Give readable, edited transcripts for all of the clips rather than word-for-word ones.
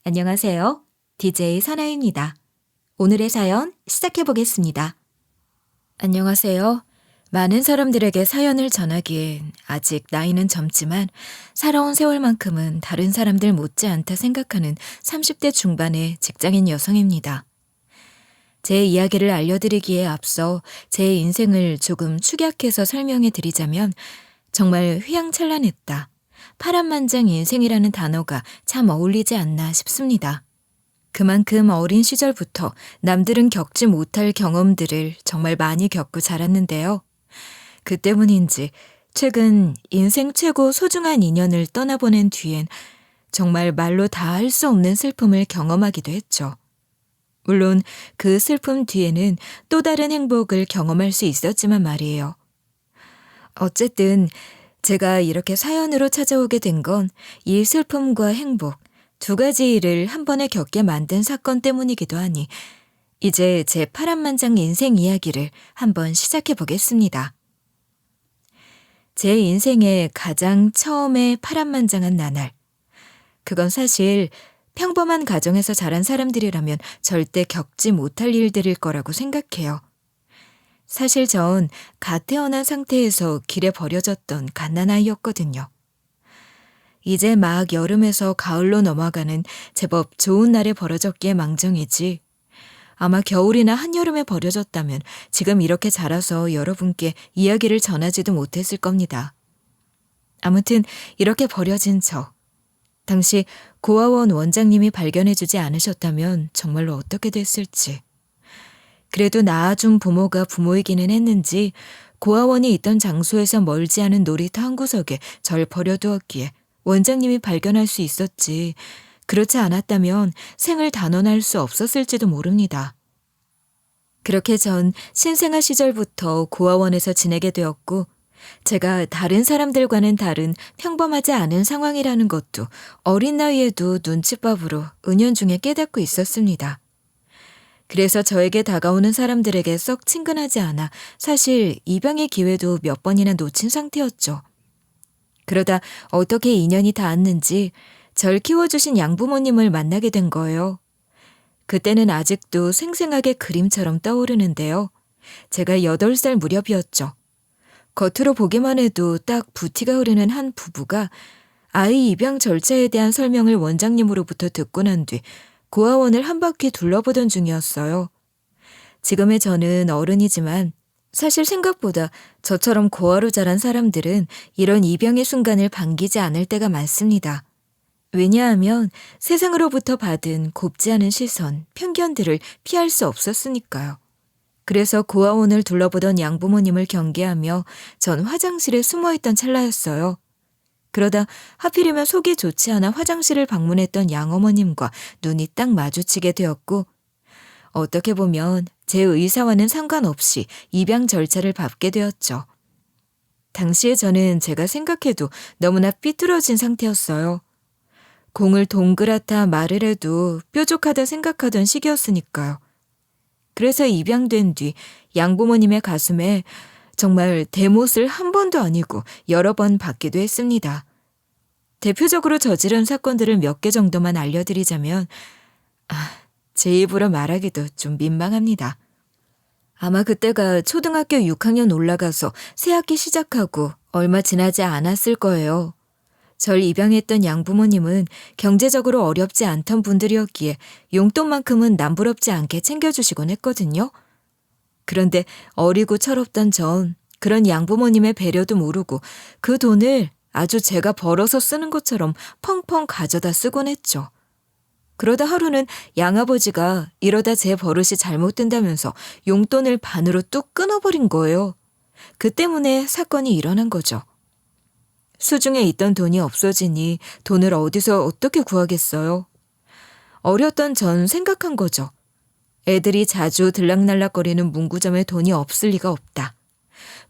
안녕하세요. DJ 선아입니다. 오늘의 사연 시작해 보겠습니다. 안녕하세요. 많은 사람들에게 사연을 전하기엔 아직 나이는 젊지만 살아온 세월만큼은 다른 사람들 못지않다 생각하는 30대 중반의 직장인 여성입니다. 제 이야기를 알려드리기에 앞서 제 인생을 조금 축약해서 설명해 드리자면 정말 휘황찬란했다. 파란만장 인생이라는 단어가 참 어울리지 않나 싶습니다. 그만큼 어린 시절부터 남들은 겪지 못할 경험들을 정말 많이 겪고 자랐는데요. 그 때문인지 최근 인생 최고 소중한 인연을 떠나보낸 뒤엔 정말 말로 다 할 수 없는 슬픔을 경험하기도 했죠. 물론 그 슬픔 뒤에는 또 다른 행복을 경험할 수 있었지만 말이에요. 어쨌든 제가 이렇게 사연으로 찾아오게 된 건 이 슬픔과 행복 두 가지 일을 한 번에 겪게 만든 사건 때문이기도 하니 이제 제 파란만장 인생 이야기를 한번 시작해 보겠습니다. 제 인생의 가장 처음에 파란만장한 나날. 그건 사실 평범한 가정에서 자란 사람들이라면 절대 겪지 못할 일들일 거라고 생각해요. 사실 전 갓 태어난 상태에서 길에 버려졌던 갓난아이였거든요. 이제 막 여름에서 가을로 넘어가는 제법 좋은 날에 버려졌기에 망정이지. 아마 겨울이나 한여름에 버려졌다면 지금 이렇게 자라서 여러분께 이야기를 전하지도 못했을 겁니다. 아무튼 이렇게 버려진 저. 당시 고아원 원장님이 발견해주지 않으셨다면 정말로 어떻게 됐을지. 그래도 낳아준 부모가 부모이기는 했는지 고아원이 있던 장소에서 멀지 않은 놀이터 한 구석에 절 버려두었기에 원장님이 발견할 수 있었지. 그렇지 않았다면 생을 단언할 수 없었을지도 모릅니다. 그렇게 전 신생아 시절부터 고아원에서 지내게 되었고 제가 다른 사람들과는 다른 평범하지 않은 상황이라는 것도 어린 나이에도 눈칫밥으로 은연중에 깨닫고 있었습니다. 그래서 저에게 다가오는 사람들에게 썩 친근하지 않아 사실 입양의 기회도 몇 번이나 놓친 상태였죠. 그러다 어떻게 인연이 닿았는지 절 키워주신 양부모님을 만나게 된 거예요. 그때는 아직도 생생하게 그림처럼 떠오르는데요. 제가 8살 무렵이었죠. 겉으로 보기만 해도 딱 부티가 흐르는 한 부부가 아이 입양 절차에 대한 설명을 원장님으로부터 듣고 난 뒤 고아원을 한 바퀴 둘러보던 중이었어요. 지금의 저는 어른이지만 사실 생각보다 저처럼 고아로 자란 사람들은 이런 입양의 순간을 반기지 않을 때가 많습니다. 왜냐하면 세상으로부터 받은 곱지 않은 시선, 편견들을 피할 수 없었으니까요. 그래서 고아원을 둘러보던 양부모님을 경계하며 전 화장실에 숨어있던 찰나였어요. 그러다 하필이면 속이 좋지 않아 화장실을 방문했던 양어머님과 눈이 딱 마주치게 되었고 어떻게 보면 제 의사와는 상관없이 입양 절차를 밟게 되었죠. 당시에 저는 제가 생각해도 너무나 삐뚤어진 상태였어요. 공을 동그랗다 말을 해도 뾰족하다 생각하던 시기였으니까요. 그래서 입양된 뒤 양부모님의 가슴에 정말 대못을 한 번도 아니고 여러 번 받기도 했습니다. 대표적으로 저지른 사건들을 몇 개 정도만 알려드리자면 제 입으로 말하기도 좀 민망합니다. 아마 그때가 초등학교 6학년 올라가서 새학기 시작하고 얼마 지나지 않았을 거예요. 절 입양했던 양부모님은 경제적으로 어렵지 않던 분들이었기에 용돈만큼은 남부럽지 않게 챙겨주시곤 했거든요. 그런데 어리고 철없던 전 그런 양부모님의 배려도 모르고 그 돈을 아주 제가 벌어서 쓰는 것처럼 펑펑 가져다 쓰곤 했죠. 그러다 하루는 양아버지가 이러다 제 버릇이 잘못된다면서 용돈을 반으로 뚝 끊어버린 거예요. 그 때문에 사건이 일어난 거죠. 수중에 있던 돈이 없어지니 돈을 어디서 어떻게 구하겠어요? 어렸던 전 생각한 거죠. 애들이 자주 들락날락거리는 문구점에 돈이 없을 리가 없다.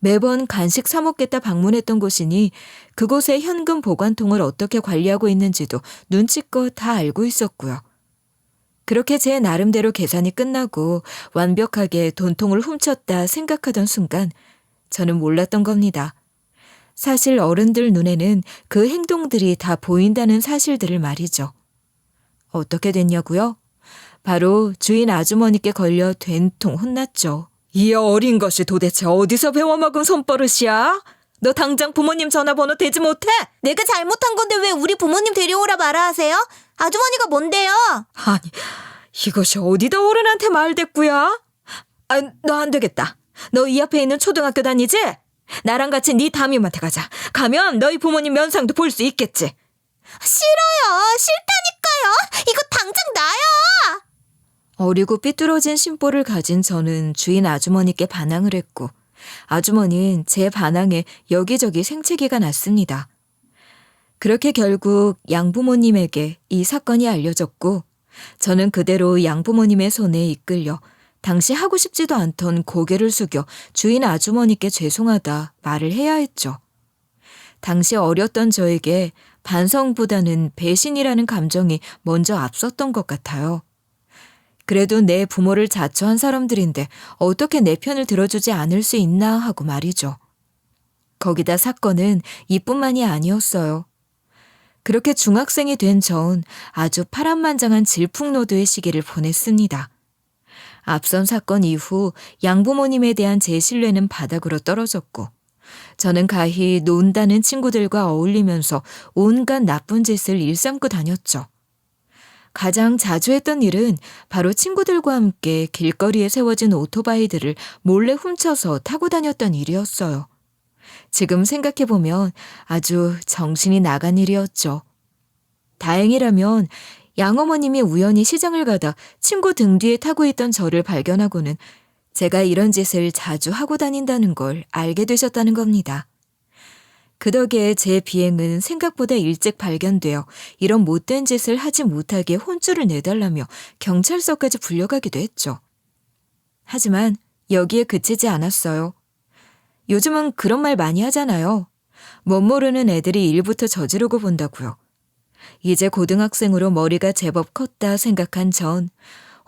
매번 간식 사 먹겠다 방문했던 곳이니 그곳의 현금 보관통을 어떻게 관리하고 있는지도 눈치껏 다 알고 있었고요. 그렇게 제 나름대로 계산이 끝나고 완벽하게 돈통을 훔쳤다 생각하던 순간 저는 몰랐던 겁니다. 사실 어른들 눈에는 그 행동들이 다 보인다는 사실들을 말이죠. 어떻게 됐냐고요? 바로 주인 아주머니께 걸려 된통 혼났죠. 이 어린 것이 도대체 어디서 배워먹은 손버릇이야? 너 당장 부모님 전화번호 대지 못해? 내가 잘못한 건데 왜 우리 부모님 데려오라 말아 하세요? 아주머니가 뭔데요? 아니, 이것이 어디다 어른한테 말대꾸야? 너 안 되겠다. 너 이 앞에 있는 초등학교 다니지? 나랑 같이 네 담임한테 가자. 가면 너희 부모님 면상도 볼 수 있겠지. 싫어요. 싫다니까요. 이거 당장 놔요. 어리고 삐뚤어진 심보를 가진 저는 주인 아주머니께 반항을 했고 아주머니는 제 반항에 여기저기 생채기가 났습니다. 그렇게 결국 양부모님에게 이 사건이 알려졌고 저는 그대로 양부모님의 손에 이끌려 당시 하고 싶지도 않던 고개를 숙여 주인 아주머니께 죄송하다 말을 해야 했죠. 당시 어렸던 저에게 반성보다는 배신이라는 감정이 먼저 앞섰던 것 같아요. 그래도 내 부모를 자처한 사람들인데 어떻게 내 편을 들어주지 않을 수 있나 하고 말이죠. 거기다 사건은 이뿐만이 아니었어요. 그렇게 중학생이 된 전 아주 파란만장한 질풍노도의 시기를 보냈습니다. 앞선 사건 이후 양부모님에 대한 제 신뢰는 바닥으로 떨어졌고 저는 가히 논다는 친구들과 어울리면서 온갖 나쁜 짓을 일삼고 다녔죠. 가장 자주 했던 일은 바로 친구들과 함께 길거리에 세워진 오토바이들을 몰래 훔쳐서 타고 다녔던 일이었어요. 지금 생각해보면 아주 정신이 나간 일이었죠. 다행이라면 양어머님이 우연히 시장을 가다 친구 등 뒤에 타고 있던 저를 발견하고는 제가 이런 짓을 자주 하고 다닌다는 걸 알게 되셨다는 겁니다. 그 덕에 제 비행은 생각보다 일찍 발견되어 이런 못된 짓을 하지 못하게 혼쭐을 내달라며 경찰서까지 불려가기도 했죠. 하지만 여기에 그치지 않았어요. 요즘은 그런 말 많이 하잖아요. 못 모르는 애들이 일부터 저지르고 본다고요. 이제 고등학생으로 머리가 제법 컸다 생각한 전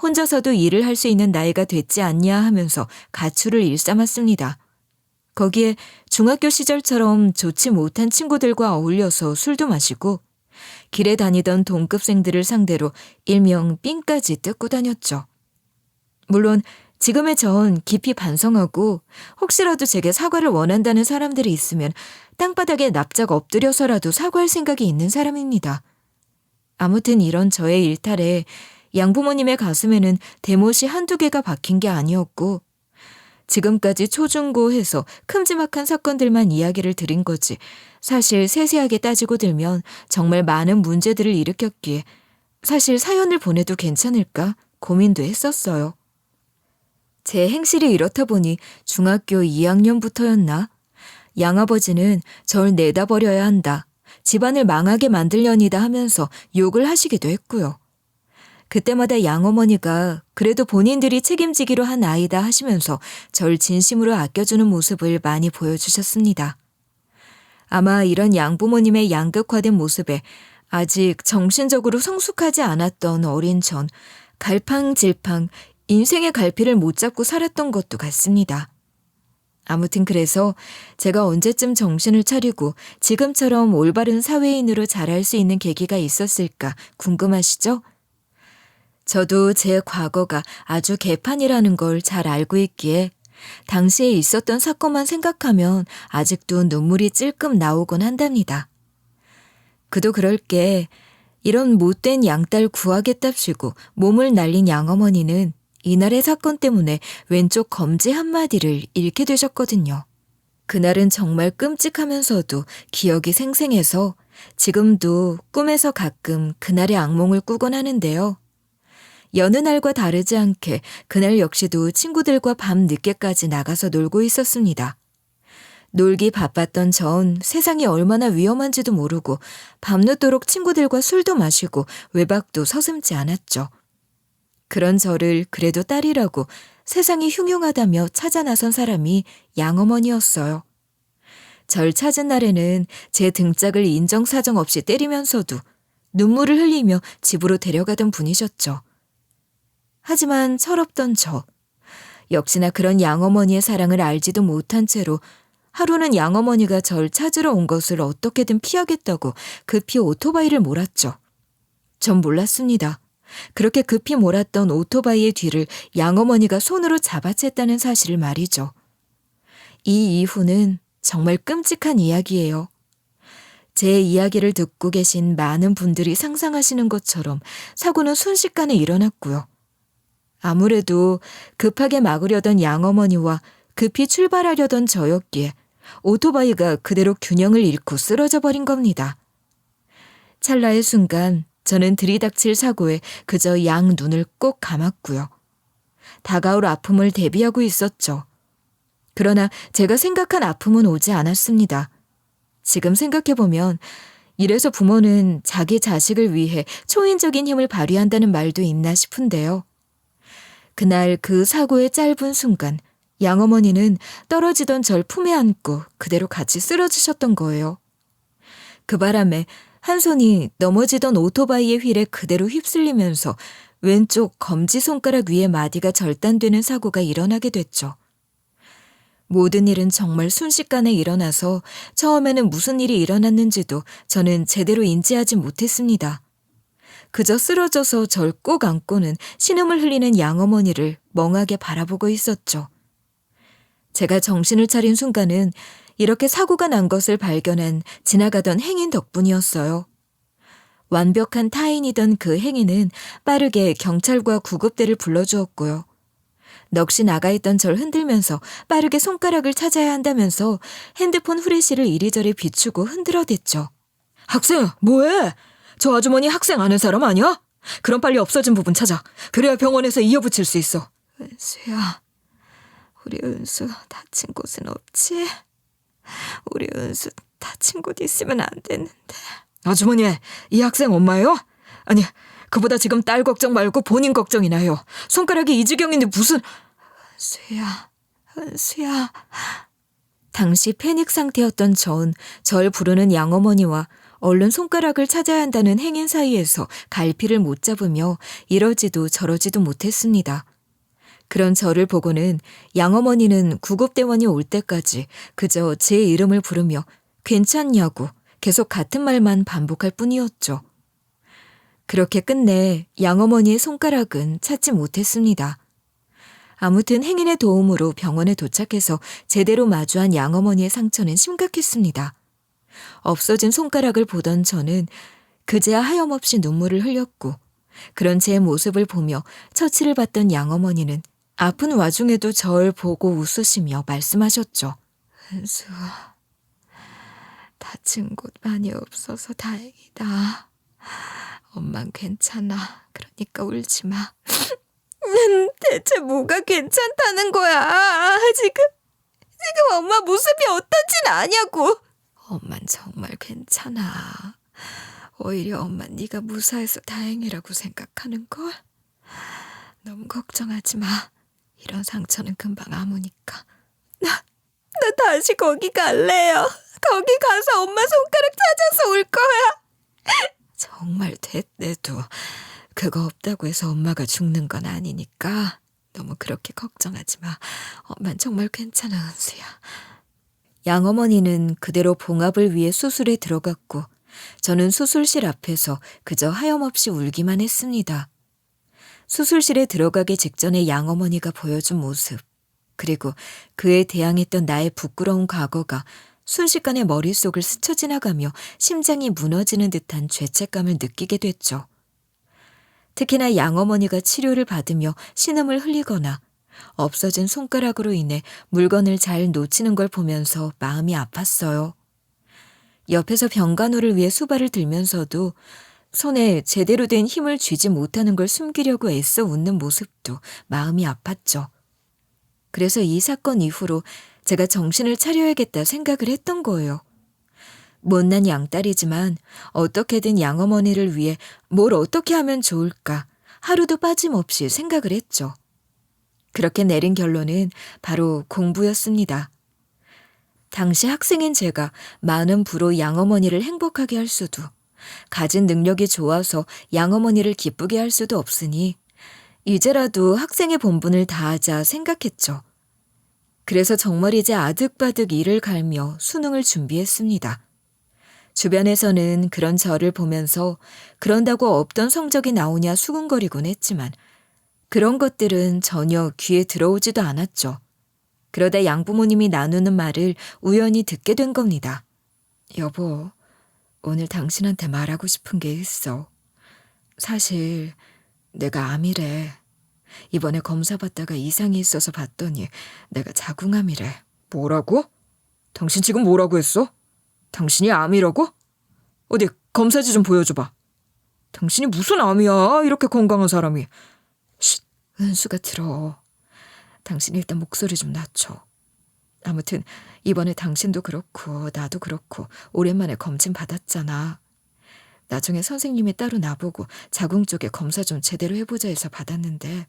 혼자서도 일을 할 수 있는 나이가 됐지 않냐 하면서 가출을 일삼았습니다. 거기에 중학교 시절처럼 좋지 못한 친구들과 어울려서 술도 마시고 길에 다니던 동급생들을 상대로 일명 삥까지 뜯고 다녔죠. 물론 지금의 전 깊이 반성하고 혹시라도 제게 사과를 원한다는 사람들이 있으면 땅바닥에 납작 엎드려서라도 사과할 생각이 있는 사람입니다. 아무튼 이런 저의 일탈에 양부모님의 가슴에는 대못이 한두 개가 박힌 게 아니었고 지금까지 초중고 해서 큼지막한 사건들만 이야기를 드린 거지 사실 세세하게 따지고 들면 정말 많은 문제들을 일으켰기에 사실 사연을 보내도 괜찮을까 고민도 했었어요. 제 행실이 이렇다 보니 중학교 2학년부터였나? 양아버지는 절 내다버려야 한다. 집안을 망하게 만들려니다 하면서 욕을 하시기도 했고요. 그때마다 양어머니가 그래도 본인들이 책임지기로 한 아이다 하시면서 절 진심으로 아껴주는 모습을 많이 보여주셨습니다. 아마 이런 양부모님의 양극화된 모습에 아직 정신적으로 성숙하지 않았던 어린 전 갈팡질팡 인생의 갈피를 못 잡고 살았던 것도 같습니다. 아무튼 그래서 제가 언제쯤 정신을 차리고 지금처럼 올바른 사회인으로 자랄 수 있는 계기가 있었을까 궁금하시죠? 저도 제 과거가 아주 개판이라는 걸 잘 알고 있기에 당시에 있었던 사건만 생각하면 아직도 눈물이 찔끔 나오곤 한답니다. 그도 그럴 게 이런 못된 양딸 구하겠답시고 몸을 날린 양어머니는 이날의 사건 때문에 왼쪽 검지 한마디를 잃게 되셨거든요. 그날은 정말 끔찍하면서도 기억이 생생해서 지금도 꿈에서 가끔 그날의 악몽을 꾸곤 하는데요. 여느 날과 다르지 않게 그날 역시도 친구들과 밤 늦게까지 나가서 놀고 있었습니다. 놀기 바빴던 전 세상이 얼마나 위험한지도 모르고 밤늦도록 친구들과 술도 마시고 외박도 서슴지 않았죠. 그런 저를 그래도 딸이라고 세상이 흉흉하다며 찾아 나선 사람이 양어머니였어요. 절 찾은 날에는 제 등짝을 인정사정 없이 때리면서도 눈물을 흘리며 집으로 데려가던 분이셨죠. 하지만 철없던 저, 역시나 그런 양어머니의 사랑을 알지도 못한 채로 하루는 양어머니가 절 찾으러 온 것을 어떻게든 피하겠다고 급히 오토바이를 몰았죠. 전 몰랐습니다. 그렇게 급히 몰았던 오토바이의 뒤를 양어머니가 손으로 잡아챘다는 사실을 말이죠. 이 이후는 정말 끔찍한 이야기예요. 제 이야기를 듣고 계신 많은 분들이 상상하시는 것처럼 사고는 순식간에 일어났고요. 아무래도 급하게 막으려던 양어머니와 급히 출발하려던 저였기에 오토바이가 그대로 균형을 잃고 쓰러져 버린 겁니다. 찰나의 순간 저는 들이닥칠 사고에 그저 양 눈을 꼭 감았고요. 다가올 아픔을 대비하고 있었죠. 그러나 제가 생각한 아픔은 오지 않았습니다. 지금 생각해보면 이래서 부모는 자기 자식을 위해 초인적인 힘을 발휘한다는 말도 있나 싶은데요. 그날 그 사고의 짧은 순간 양어머니는 떨어지던 절 품에 안고 그대로 같이 쓰러지셨던 거예요. 그 바람에 한 손이 넘어지던 오토바이의 휠에 그대로 휩쓸리면서 왼쪽 검지손가락 위의 마디가 절단되는 사고가 일어나게 됐죠. 모든 일은 정말 순식간에 일어나서 처음에는 무슨 일이 일어났는지도 저는 제대로 인지하지 못했습니다. 그저 쓰러져서 절 꼭 안고는 신음을 흘리는 양어머니를 멍하게 바라보고 있었죠. 제가 정신을 차린 순간은 이렇게 사고가 난 것을 발견한 지나가던 행인 덕분이었어요. 완벽한 타인이던 그 행인은 빠르게 경찰과 구급대를 불러주었고요. 넋이 나가있던 절 흔들면서 빠르게 손가락을 찾아야 한다면서 핸드폰 후레쉬를 이리저리 비추고 흔들어댔죠. 학생, 뭐해? 저 아주머니 학생 아는 사람 아니야? 그럼 빨리 없어진 부분 찾아. 그래야 병원에서 이어붙일 수 있어. 은수야, 우리 은수 다친 곳은 없지? 우리 은수 다친 곳 있으면 안 되는데. 아주머니, 이 학생 엄마예요? 아니, 그보다 지금 딸 걱정 말고 본인 걱정이 나요. 손가락이 이 지경인데 무슨... 은수야. 당시 패닉 상태였던 전 절 부르는 양어머니와 얼른 손가락을 찾아야 한다는 행인 사이에서 갈피를 못 잡으며 이러지도 저러지도 못했습니다. 그런 저를 보고는 양어머니는 구급대원이 올 때까지 그저 제 이름을 부르며 괜찮냐고 계속 같은 말만 반복할 뿐이었죠. 그렇게 끝내 양어머니의 손가락은 찾지 못했습니다. 아무튼 행인의 도움으로 병원에 도착해서 제대로 마주한 양어머니의 상처는 심각했습니다. 없어진 손가락을 보던 저는 그제야 하염없이 눈물을 흘렸고 그런 제 모습을 보며 처치를 받던 양어머니는 아픈 와중에도 절 보고 웃으시며 말씀하셨죠. 은수, 다친 곳 많이 없어서 다행이다. 엄만 괜찮아. 그러니까 울지 마. 대체 뭐가 괜찮다는 거야? 지금 엄마 모습이 어떤지는 아냐고. 엄만 정말 괜찮아. 오히려 엄마 네가 무사해서 다행이라고 생각하는걸. 너무 걱정하지 마. 이런 상처는 금방 아무니까. 나 다시 거기 갈래요. 거기 가서 엄마 손가락 찾아서 올 거야. 정말 됐대도 그거 없다고 해서 엄마가 죽는 건 아니니까 너무 그렇게 걱정하지 마. 엄만 정말 괜찮아, 은수야. 양어머니는 그대로 봉합을 위해 수술에 들어갔고 저는 수술실 앞에서 그저 하염없이 울기만 했습니다. 수술실에 들어가기 직전에 양어머니가 보여준 모습, 그리고 그에 대항했던 나의 부끄러운 과거가 순식간에 머릿속을 스쳐 지나가며 심장이 무너지는 듯한 죄책감을 느끼게 됐죠. 특히나 양어머니가 치료를 받으며 신음을 흘리거나 없어진 손가락으로 인해 물건을 잘 놓치는 걸 보면서 마음이 아팠어요. 옆에서 병간호를 위해 수발을 들면서도 손에 제대로 된 힘을 쥐지 못하는 걸 숨기려고 애써 웃는 모습도 마음이 아팠죠. 그래서 이 사건 이후로 제가 정신을 차려야겠다 생각을 했던 거예요. 못난 양딸이지만 어떻게든 양어머니를 위해 뭘 어떻게 하면 좋을까 하루도 빠짐없이 생각을 했죠. 그렇게 내린 결론은 바로 공부였습니다. 당시 학생인 제가 많은 부로 양어머니를 행복하게 할 수도, 가진 능력이 좋아서 양어머니를 기쁘게 할 수도 없으니 이제라도 학생의 본분을 다하자 생각했죠. 그래서 정말 이제 아득바득 이를 갈며 수능을 준비했습니다. 주변에서는 그런 저를 보면서 그런다고 없던 성적이 나오냐 수군거리곤 했지만 그런 것들은 전혀 귀에 들어오지도 않았죠. 그러다 양부모님이 나누는 말을 우연히 듣게 된 겁니다. 여보, 오늘 당신한테 말하고 싶은 게 있어. 사실 내가 암이래. 이번에 검사 받다가 이상이 있어서 봤더니 내가 자궁암이래. 뭐라고? 당신 지금 뭐라고 했어? 당신이 암이라고? 어디 검사지 좀 보여줘봐. 당신이 무슨 암이야? 이렇게 건강한 사람이. 쉿, 은수가 들어. 당신 일단 목소리 좀 낮춰. 아무튼 이번에 당신도 그렇고 나도 그렇고 오랜만에 검진 받았잖아. 나중에 선생님이 따로 나보고 자궁 쪽에 검사 좀 제대로 해보자 해서 받았는데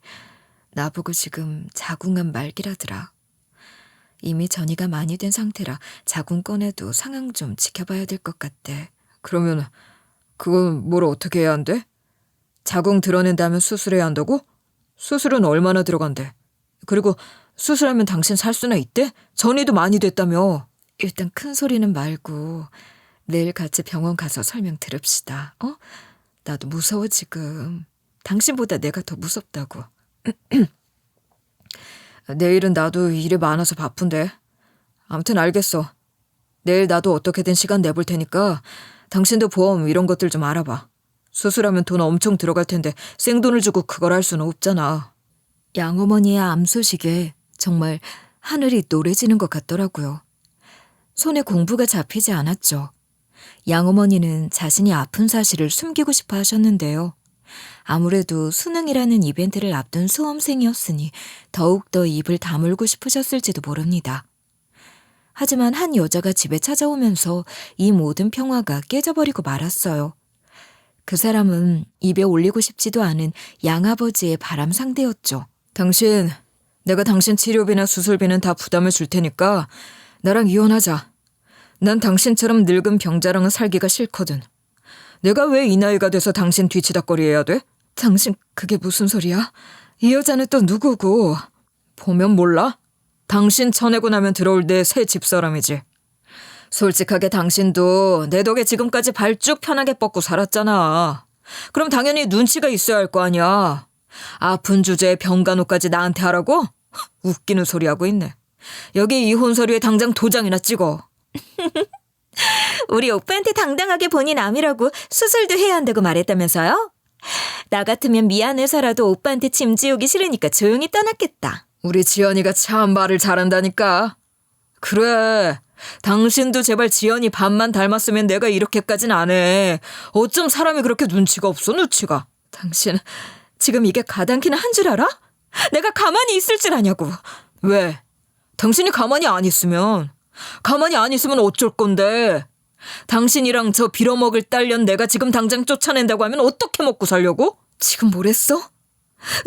나보고 지금 자궁암 말기라더라. 이미 전이가 많이 된 상태라 자궁 꺼내도 상황 좀 지켜봐야 될 것 같대. 그러면 그건 뭘 어떻게 해야 한대? 자궁 드러낸다면 수술해야 한다고? 수술은 얼마나 들어간대? 그리고 수술하면 당신 살 수나 있대? 전이도 많이 됐다며. 일단 큰 소리는 말고 내일 같이 병원 가서 설명 들읍시다. 어? 나도 무서워 지금. 당신보다 내가 더 무섭다고. 내일은 나도 일이 많아서 바쁜데. 아무튼 알겠어. 내일 나도 어떻게든 시간 내볼 테니까 당신도 보험 이런 것들 좀 알아봐. 수술하면 돈 엄청 들어갈 텐데 생돈을 주고 그걸 할 수는 없잖아. 양어머니의 암 소식에 정말 하늘이 노래지는 것 같더라고요. 손에 공부가 잡히지 않았죠. 양어머니는 자신이 아픈 사실을 숨기고 싶어 하셨는데요. 아무래도 수능이라는 이벤트를 앞둔 수험생이었으니 더욱더 입을 다물고 싶으셨을지도 모릅니다. 하지만 한 여자가 집에 찾아오면서 이 모든 평화가 깨져버리고 말았어요. 그 사람은 입에 올리고 싶지도 않은 양아버지의 바람 상대였죠. 당신, 내가 당신 치료비나 수술비는 다 부담을 줄 테니까 나랑 이혼하자. 난 당신처럼 늙은 병자랑은 살기가 싫거든. 내가 왜 이 나이가 돼서 당신 뒤치다꺼리해야 돼? 당신 그게 무슨 소리야? 이 여자는 또 누구고? 보면 몰라? 당신 쳐내고 나면 들어올 내 새 집사람이지. 솔직하게 당신도 내 덕에 지금까지 발 쭉 편하게 뻗고 살았잖아. 그럼 당연히 눈치가 있어야 할 거 아니야. 아픈 주제에 병간호까지 나한테 하라고? 웃기는 소리 하고 있네. 여기 이혼 서류에 당장 도장이나 찍어. 우리 오빠한테 당당하게 본인 암이라고 수술도 해야 한다고 말했다면서요? 나 같으면 미안해서라도 오빠한테 짐 지우기 싫으니까 조용히 떠났겠다. 우리 지연이가 참 말을 잘한다니까. 그래. 당신도 제발 지연이 반만 닮았으면 내가 이렇게까진 안 해. 어쩜 사람이 그렇게 눈치가 없어, 눈치가. 당신 지금 이게 가당키나 한 줄 알아? 내가 가만히 있을 줄 아냐고. 왜? 당신이 가만히 안 있으면 어쩔 건데. 당신이랑 저 빌어먹을 딸년 내가 지금 당장 쫓아낸다고 하면 어떻게 먹고 살려고? 지금 뭐랬어?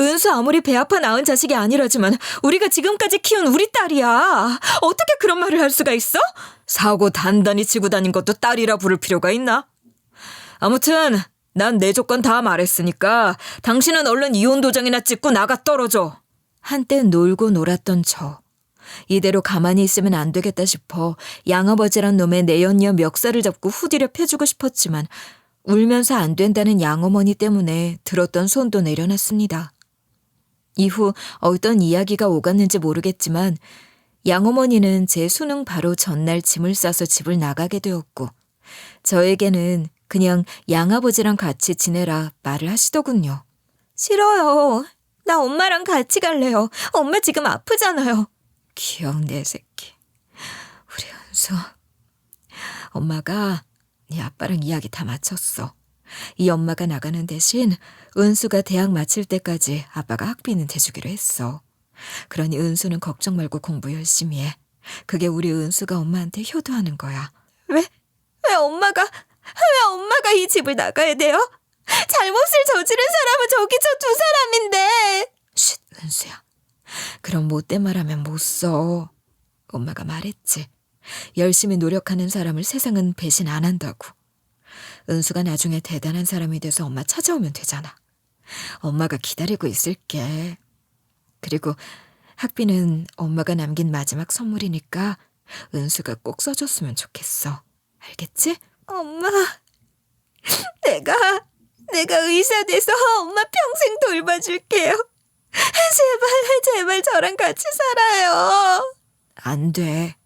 은수 아무리 배 아파 낳은 자식이 아니라지만 우리가 지금까지 키운 우리 딸이야. 어떻게 그런 말을 할 수가 있어? 사고 단단히 치고 다닌 것도 딸이라 부를 필요가 있나? 아무튼 난 내 조건 다 말했으니까 당신은 얼른 이혼 도장이나 찍고 나가 떨어져. 한때 놀고 놀았던 저. 이대로 가만히 있으면 안 되겠다 싶어 양아버지란 놈의 내연녀 멱살을 잡고 후디려 패주고 싶었지만 울면서 안 된다는 양어머니 때문에 들었던 손도 내려놨습니다. 이후 어떤 이야기가 오갔는지 모르겠지만 양어머니는 제 수능 바로 전날 짐을 싸서 집을 나가게 되었고 저에게는 그냥 양아버지랑 같이 지내라 말을 하시더군요. 싫어요. 나 엄마랑 같이 갈래요. 엄마 지금 아프잖아요. 귀여운 내 새끼. 우리 은수. 엄마가 네 아빠랑 이야기 다 마쳤어. 이 엄마가 나가는 대신 은수가 대학 마칠 때까지 아빠가 학비는 대주기로 했어. 그러니 은수는 걱정 말고 공부 열심히 해. 그게 우리 은수가 엄마한테 효도하는 거야. 왜 엄마가 이 집을 나가야 돼요? 잘못을 저지른 사람은 저기 저 두 사람인데. 쉿, 은수야. 그럼 못된 말하면 못 써. 엄마가 말했지. 열심히 노력하는 사람을 세상은 배신 안 한다고. 은수가 나중에 대단한 사람이 돼서 엄마 찾아오면 되잖아. 엄마가 기다리고 있을게. 그리고 학비는 엄마가 남긴 마지막 선물이니까 은수가 꼭 써줬으면 좋겠어. 알겠지? 엄마, 내가 의사 돼서 엄마 평생 돌봐줄게요. 제발 저랑 같이 살아요. 안 돼.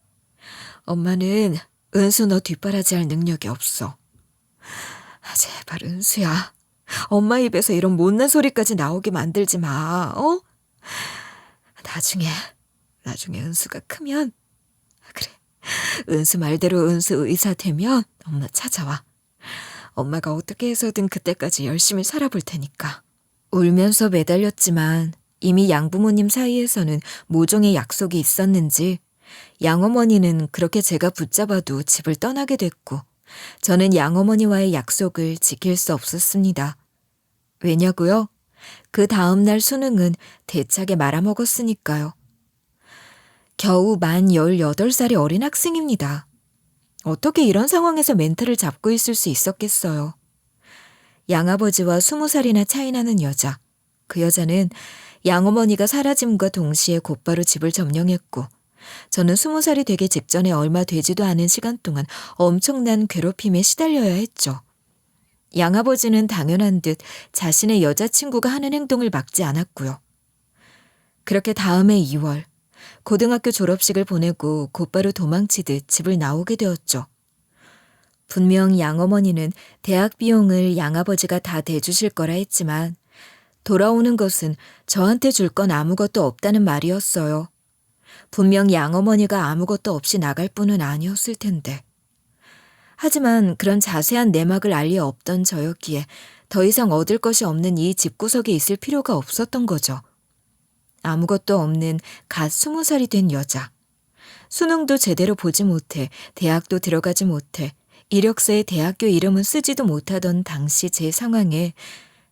엄마는 은수 너 뒷바라지할 능력이 없어. 제발 은수야. 엄마 입에서 이런 못난 소리까지 나오게 만들지 마. 어? 나중에 은수가 크면 그래. 은수 말대로 은수 의사 되면 엄마 찾아와. 엄마가 어떻게 해서든 그때까지 열심히 살아볼 테니까. 울면서 매달렸지만 이미 양부모님 사이에서는 모종의 약속이 있었는지 양어머니는 그렇게 제가 붙잡아도 집을 떠나게 됐고 저는 양어머니와의 약속을 지킬 수 없었습니다. 왜냐고요? 그 다음날 수능은 대차게 말아먹었으니까요. 겨우 만 18살의 어린 학생입니다. 어떻게 이런 상황에서 멘트를 잡고 있을 수 있었겠어요. 양아버지와 20살이나 차이 나는 여자. 그 여자는 양어머니가 사라짐과 동시에 곧바로 집을 점령했고 저는 20살이 되기 직전에 얼마 되지도 않은 시간 동안 엄청난 괴롭힘에 시달려야 했죠. 양아버지는 당연한 듯 자신의 여자친구가 하는 행동을 막지 않았고요. 그렇게 다음해 2월 고등학교 졸업식을 보내고 곧바로 도망치듯 집을 나오게 되었죠. 분명 양어머니는 대학 비용을 양아버지가 다 대주실 거라 했지만 돌아오는 것은 저한테 줄 건 아무것도 없다는 말이었어요. 분명 양어머니가 아무것도 없이 나갈 뿐은 아니었을 텐데. 하지만 그런 자세한 내막을 알 리 없던 저였기에 더 이상 얻을 것이 없는 이 집구석에 있을 필요가 없었던 거죠. 아무것도 없는 갓 20살이 된 여자. 수능도 제대로 보지 못해 대학도 들어가지 못해 이력서에 대학교 이름은 쓰지도 못하던 당시 제 상황에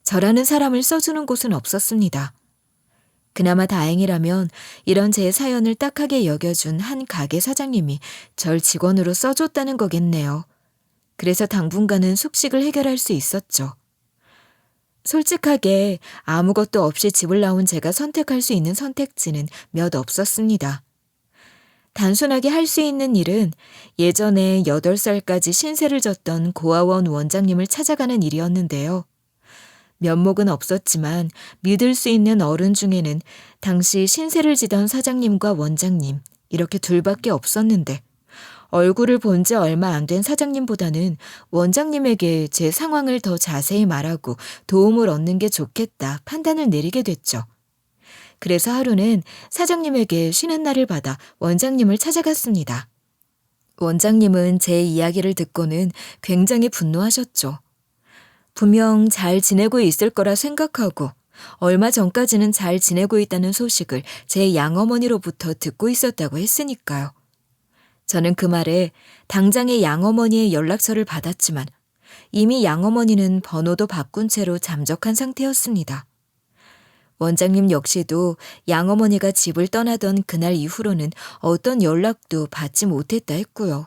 저라는 사람을 써주는 곳은 없었습니다. 그나마 다행이라면 이런 제 사연을 딱하게 여겨준 한 가게 사장님이 절 직원으로 써줬다는 거겠네요. 그래서 당분간은 숙식을 해결할 수 있었죠. 솔직하게 아무것도 없이 집을 나온 제가 선택할 수 있는 선택지는 몇 없었습니다. 단순하게 할 수 있는 일은 예전에 8살까지 신세를 졌던 고아원 원장님을 찾아가는 일이었는데요. 면목은 없었지만 믿을 수 있는 어른 중에는 당시 신세를 지던 사장님과 원장님 이렇게 둘밖에 없었는데 얼굴을 본 지 얼마 안 된 사장님보다는 원장님에게 제 상황을 더 자세히 말하고 도움을 얻는 게 좋겠다 판단을 내리게 됐죠. 그래서 하루는 사장님에게 쉬는 날을 받아 원장님을 찾아갔습니다. 원장님은 제 이야기를 듣고는 굉장히 분노하셨죠. 분명 잘 지내고 있을 거라 생각하고 얼마 전까지는 잘 지내고 있다는 소식을 제 양어머니로부터 듣고 있었다고 했으니까요. 저는 그 말에 당장의 양어머니의 연락처를 받았지만 이미 양어머니는 번호도 바꾼 채로 잠적한 상태였습니다. 원장님 역시도 양어머니가 집을 떠나던 그날 이후로는 어떤 연락도 받지 못했다 했고요.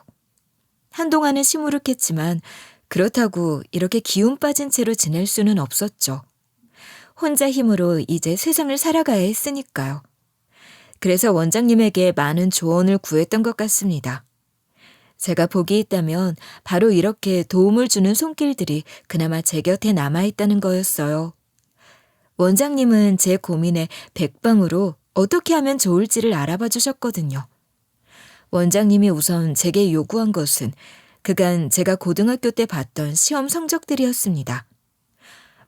한동안은 시무룩했지만 그렇다고 이렇게 기운 빠진 채로 지낼 수는 없었죠. 혼자 힘으로 이제 세상을 살아가야 했으니까요. 그래서 원장님에게 많은 조언을 구했던 것 같습니다. 제가 복이 있다면 바로 이렇게 도움을 주는 손길들이 그나마 제 곁에 남아있다는 거였어요. 원장님은 제 고민에 백방으로 어떻게 하면 좋을지를 알아봐 주셨거든요. 원장님이 우선 제게 요구한 것은 그간 제가 고등학교 때 봤던 시험 성적들이었습니다.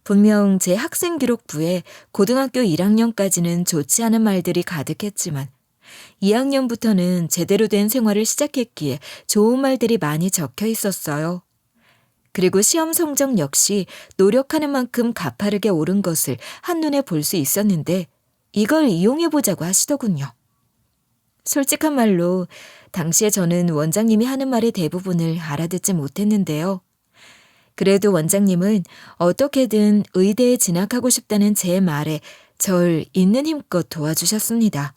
분명 제 학생 기록부에 고등학교 1학년까지는 좋지 않은 말들이 가득했지만 2학년부터는 제대로 된 생활을 시작했기에 좋은 말들이 많이 적혀 있었어요. 그리고 시험 성적 역시 노력하는 만큼 가파르게 오른 것을 한눈에 볼 수 있었는데 이걸 이용해보자고 하시더군요. 솔직한 말로 당시에 저는 원장님이 하는 말의 대부분을 알아듣지 못했는데요. 그래도 원장님은 어떻게든 의대에 진학하고 싶다는 제 말에 절 있는 힘껏 도와주셨습니다.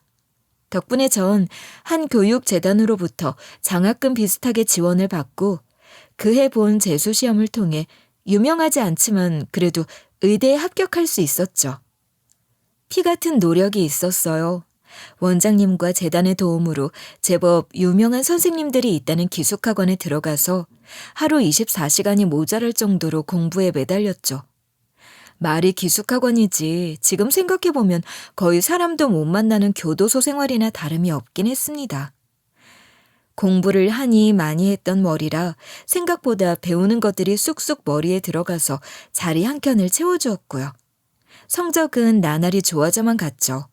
덕분에 전 한 교육재단으로부터 장학금 비슷하게 지원을 받고 그해 본 재수시험을 통해 유명하지 않지만 그래도 의대에 합격할 수 있었죠. 피 같은 노력이 있었어요. 원장님과 재단의 도움으로 제법 유명한 선생님들이 있다는 기숙학원에 들어가서 하루 24시간이 모자랄 정도로 공부에 매달렸죠. 말이 기숙학원이지 지금 생각해보면 거의 사람도 못 만나는 교도소 생활이나 다름이 없긴 했습니다. 공부를 하니 많이 했던 머리라 생각보다 배우는 것들이 쑥쑥 머리에 들어가서 자리 한 켠을 채워주었고요. 성적은 나날이 좋아져만 갔죠.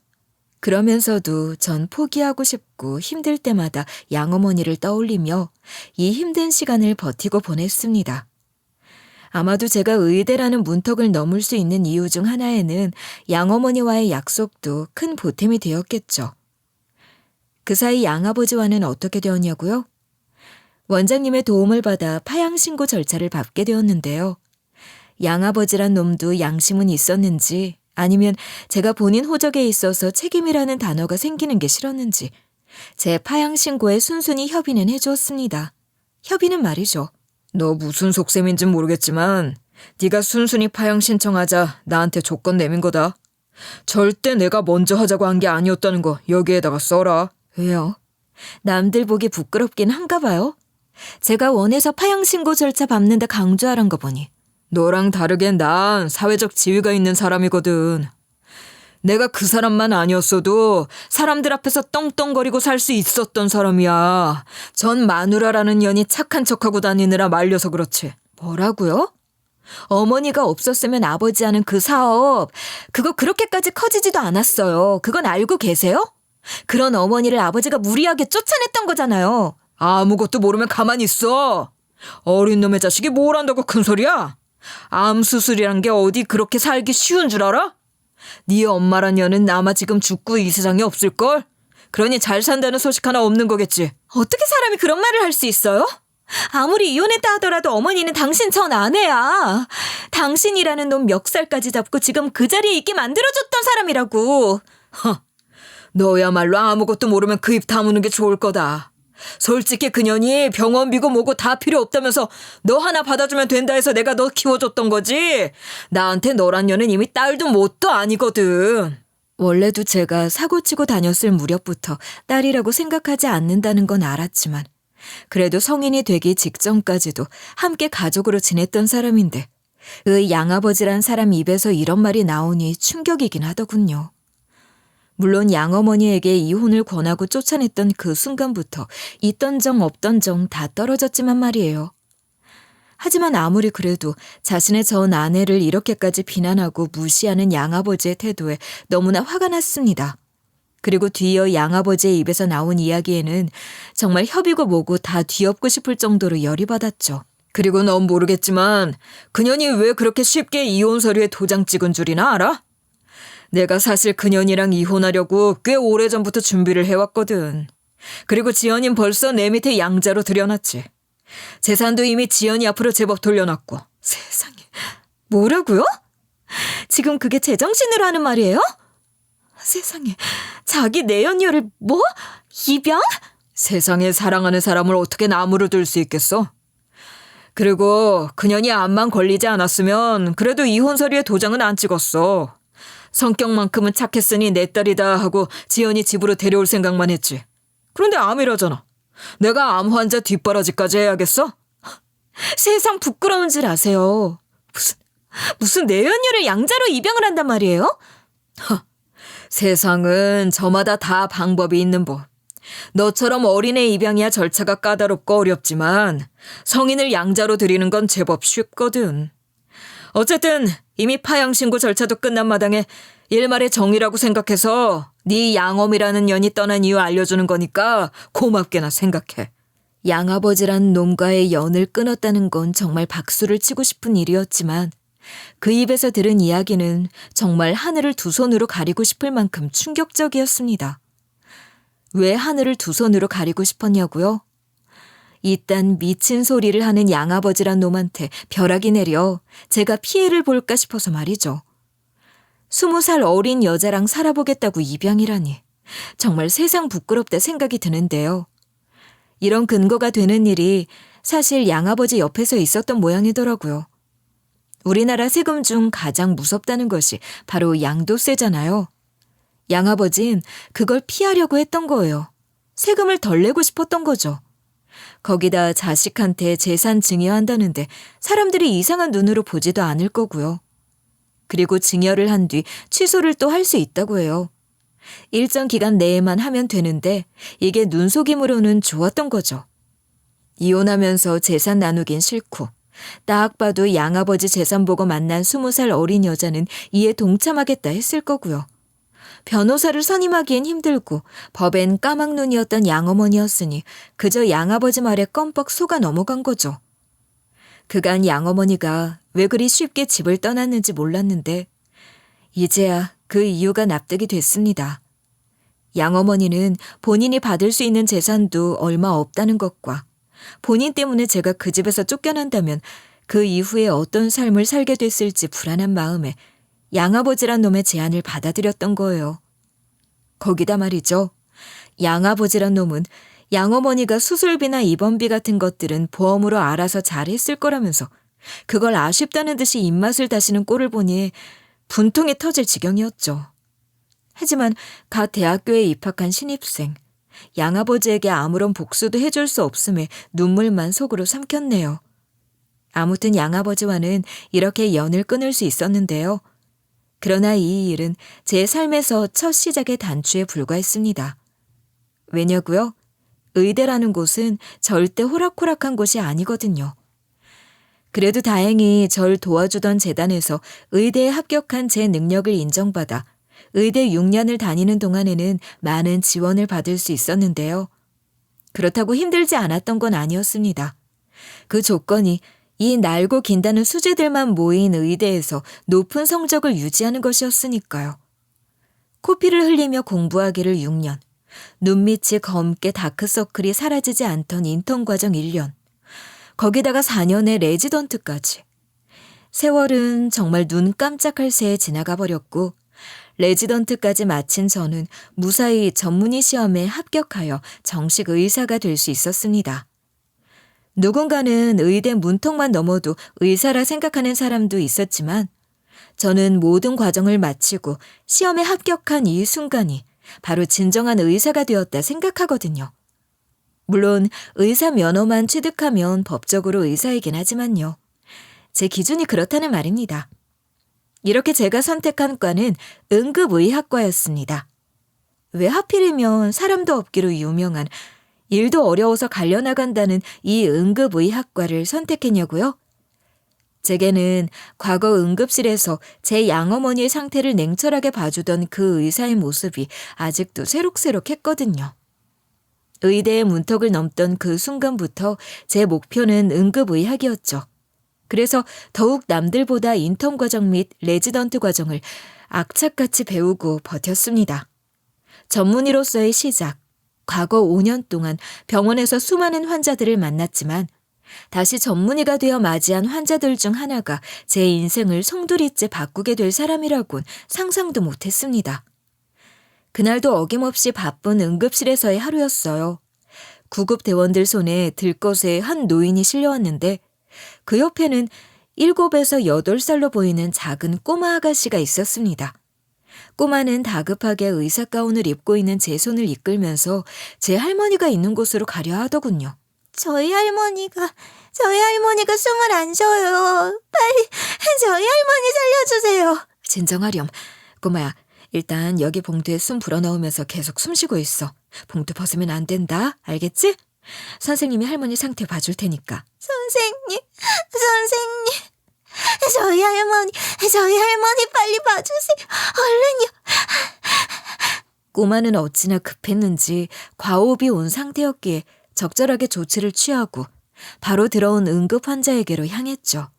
그러면서도 전 포기하고 싶고 힘들 때마다 양어머니를 떠올리며 이 힘든 시간을 버티고 보냈습니다. 아마도 제가 의대라는 문턱을 넘을 수 있는 이유 중 하나에는 양어머니와의 약속도 큰 보탬이 되었겠죠. 그 사이 양아버지와는 어떻게 되었냐고요? 원장님의 도움을 받아 파양신고 절차를 밟게 되었는데요. 양아버지란 놈도 양심은 있었는지 아니면 제가 본인 호적에 있어서 책임이라는 단어가 생기는 게 싫었는지 제 파양신고에 순순히 협의는 해주었습니다. 협의는 말이죠. 너 무슨 속셈인진 모르겠지만 네가 순순히 파양 신청하자 나한테 조건 내민 거다. 절대 내가 먼저 하자고 한 게 아니었다는 거 여기에다가 써라. 왜요? 남들 보기 부끄럽긴 한가 봐요. 제가 원해서 파양신고 절차 밟는다 강조하란 거 보니. 너랑 다르게 난 사회적 지위가 있는 사람이거든. 내가 그 사람만 아니었어도 사람들 앞에서 떵떵거리고 살 수 있었던 사람이야. 전 마누라라는 년이 착한 척하고 다니느라 말려서 그렇지. 뭐라고요? 어머니가 없었으면 아버지 하는 그 사업, 그거 그렇게까지 커지지도 않았어요. 그건 알고 계세요? 그런 어머니를 아버지가 무리하게 쫓아냈던 거잖아요. 아무것도 모르면 가만히 있어. 어린 놈의 자식이 뭘 안다고 큰 소리야? 암 수술이란 게 어디 그렇게 살기 쉬운 줄 알아? 네 엄마란 년은 아마 지금 죽고 이 세상에 없을걸? 그러니 잘 산다는 소식 하나 없는 거겠지. 어떻게 사람이 그런 말을 할 수 있어요? 아무리 이혼했다 하더라도 어머니는 당신 전 아내야. 당신이라는 놈 멱살까지 잡고 지금 그 자리에 있게 만들어줬던 사람이라고. 너야말로 아무것도 모르면 그 입 다무는 게 좋을 거다. 솔직히 그년이 병원비고 뭐고 다 필요 없다면서 너 하나 받아주면 된다 해서 내가 너 키워줬던 거지. 나한테 너란 년은 이미 딸도 뭣도 아니거든. 원래도 제가 사고치고 다녔을 무렵부터 딸이라고 생각하지 않는다는 건 알았지만 그래도 성인이 되기 직전까지도 함께 가족으로 지냈던 사람인데 의 양아버지란 사람 입에서 이런 말이 나오니 충격이긴 하더군요. 물론 양어머니에게 이혼을 권하고 쫓아냈던 그 순간부터 있던 정 없던 정 다 떨어졌지만 말이에요. 하지만 아무리 그래도 자신의 전 아내를 이렇게까지 비난하고 무시하는 양아버지의 태도에 너무나 화가 났습니다. 그리고 뒤이어 양아버지의 입에서 나온 이야기에는 정말 협이고 뭐고 다 뒤엎고 싶을 정도로 열이 받았죠. 그리고 넌 모르겠지만 그년이 왜 그렇게 쉽게 이혼 서류에 도장 찍은 줄이나 알아? 내가 사실 그년이랑 이혼하려고 꽤 오래전부터 준비를 해왔거든. 그리고 지연이는 벌써 내 밑에 양자로 들여놨지. 재산도 이미 지연이 앞으로 제법 돌려놨고. 세상에. 뭐라고요? 지금 그게 제정신으로 하는 말이에요? 세상에. 자기 내연녀를 뭐? 입양? 세상에 사랑하는 사람을 어떻게 나무로 둘 수 있겠어? 그리고 그년이 암만 걸리지 않았으면 그래도 이혼 서류에 도장은 안 찍었어. 성격만큼은 착했으니 내 딸이다 하고 지연이 집으로 데려올 생각만 했지. 그런데 암이라잖아. 내가 암 환자 뒷바라지까지 해야겠어? 세상 부끄러운 줄 아세요. 무슨 내연녀를 양자로 입양을 한단 말이에요? 세상은 저마다 다 방법이 있는 법. 너처럼 어린애 입양이야 절차가 까다롭고 어렵지만 성인을 양자로 들이는 건 제법 쉽거든. 어쨌든 이미 파양신고 절차도 끝난 마당에 일말의 정이라고 생각해서 네 양엄이라는 년이 떠난 이유 알려주는 거니까 고맙게나 생각해. 양아버지란 놈과의 연을 끊었다는 건 정말 박수를 치고 싶은 일이었지만 그 입에서 들은 이야기는 정말 하늘을 두 손으로 가리고 싶을 만큼 충격적이었습니다. 왜 하늘을 두 손으로 가리고 싶었냐고요? 이딴 미친 소리를 하는 양아버지란 놈한테 벼락이 내려 제가 피해를 볼까 싶어서 말이죠. 20살 어린 여자랑 살아보겠다고 입양이라니 정말 세상 부끄럽다 생각이 드는데요. 이런 근거가 되는 일이 사실 양아버지 옆에서 있었던 모양이더라고요. 우리나라 세금 중 가장 무섭다는 것이 바로 양도세잖아요. 양아버진 그걸 피하려고 했던 거예요. 세금을 덜 내고 싶었던 거죠. 거기다 자식한테 재산 증여한다는데 사람들이 이상한 눈으로 보지도 않을 거고요. 그리고 증여를 한 뒤 취소를 또 할 수 있다고 해요. 일정 기간 내에만 하면 되는데 이게 눈속임으로는 좋았던 거죠. 이혼하면서 재산 나누긴 싫고 딱 봐도 양아버지 재산 보고 만난 20살 어린 여자는 이에 동참하겠다 했을 거고요. 변호사를 선임하기엔 힘들고 법엔 까막눈이었던 양어머니였으니 그저 양아버지 말에 껌뻑 속아 넘어간 거죠. 그간 양어머니가 왜 그리 쉽게 집을 떠났는지 몰랐는데 이제야 그 이유가 납득이 됐습니다. 양어머니는 본인이 받을 수 있는 재산도 얼마 없다는 것과 본인 때문에 제가 그 집에서 쫓겨난다면 그 이후에 어떤 삶을 살게 됐을지 불안한 마음에 양아버지란 놈의 제안을 받아들였던 거예요. 거기다 말이죠. 양아버지란 놈은 양어머니가 수술비나 입원비 같은 것들은 보험으로 알아서 잘했을 거라면서 그걸 아쉽다는 듯이 입맛을 다시는 꼴을 보니 분통이 터질 지경이었죠. 하지만 갓 대학교에 입학한 신입생, 양아버지에게 아무런 복수도 해줄 수 없음에 눈물만 속으로 삼켰네요. 아무튼 양아버지와는 이렇게 연을 끊을 수 있었는데요. 그러나 이 일은 제 삶에서 첫 시작의 단추에 불과했습니다. 왜냐고요? 의대라는 곳은 절대 호락호락한 곳이 아니거든요. 그래도 다행히 절 도와주던 재단에서 의대에 합격한 제 능력을 인정받아 의대 6년을 다니는 동안에는 많은 지원을 받을 수 있었는데요. 그렇다고 힘들지 않았던 건 아니었습니다. 그 조건이 이 날고 긴다는 수재들만 모인 의대에서 높은 성적을 유지하는 것이었으니까요. 코피를 흘리며 공부하기를 6년, 눈밑이 검게 다크서클이 사라지지 않던 인턴 과정 1년, 거기다가 4년의 레지던트까지. 세월은 정말 눈 깜짝할 새에 지나가 버렸고 레지던트까지 마친 저는 무사히 전문의 시험에 합격하여 정식 의사가 될 수 있었습니다. 누군가는 의대 문턱만 넘어도 의사라 생각하는 사람도 있었지만 저는 모든 과정을 마치고 시험에 합격한 이 순간이 바로 진정한 의사가 되었다 생각하거든요. 물론 의사 면허만 취득하면 법적으로 의사이긴 하지만요. 제 기준이 그렇다는 말입니다. 이렇게 제가 선택한 과는 응급의학과였습니다. 왜 하필이면 사람도 없기로 유명한 일도 어려워서 갈려나간다는 이 응급의학과를 선택했냐고요? 제게는 과거 응급실에서 제 양어머니의 상태를 냉철하게 봐주던 그 의사의 모습이 아직도 새록새록했거든요. 의대의 문턱을 넘던 그 순간부터 제 목표는 응급의학이었죠. 그래서 더욱 남들보다 인턴 과정 및 레지던트 과정을 악착같이 배우고 버텼습니다. 전문의로서의 시작, 과거 5년 동안 병원에서 수많은 환자들을 만났지만 다시 전문의가 되어 맞이한 환자들 중 하나가 제 인생을 송두리째 바꾸게 될 사람이라곤 상상도 못했습니다. 그날도 어김없이 바쁜 응급실에서의 하루였어요. 구급대원들 손에 들것에 한 노인이 실려왔는데 그 옆에는 7에서 8살로 보이는 작은 꼬마 아가씨가 있었습니다. 꼬마는 다급하게 의사 가운을 입고 있는 제 손을 이끌면서 제 할머니가 있는 곳으로 가려 하더군요. 저희 할머니가 숨을 안 쉬어요. 빨리 저희 할머니 살려주세요. 진정하렴. 꼬마야, 일단 여기 봉투에 숨 불어넣으면서 계속 숨 쉬고 있어. 봉투 벗으면 안 된다. 알겠지? 선생님이 할머니 상태 봐줄 테니까. 선생님. 저희 할머니 빨리 봐주세요. 얼른요. 꼬마는 어찌나 급했는지 과호흡이 온 상태였기에 적절하게 조치를 취하고 바로 들어온 응급 환자에게로 향했죠.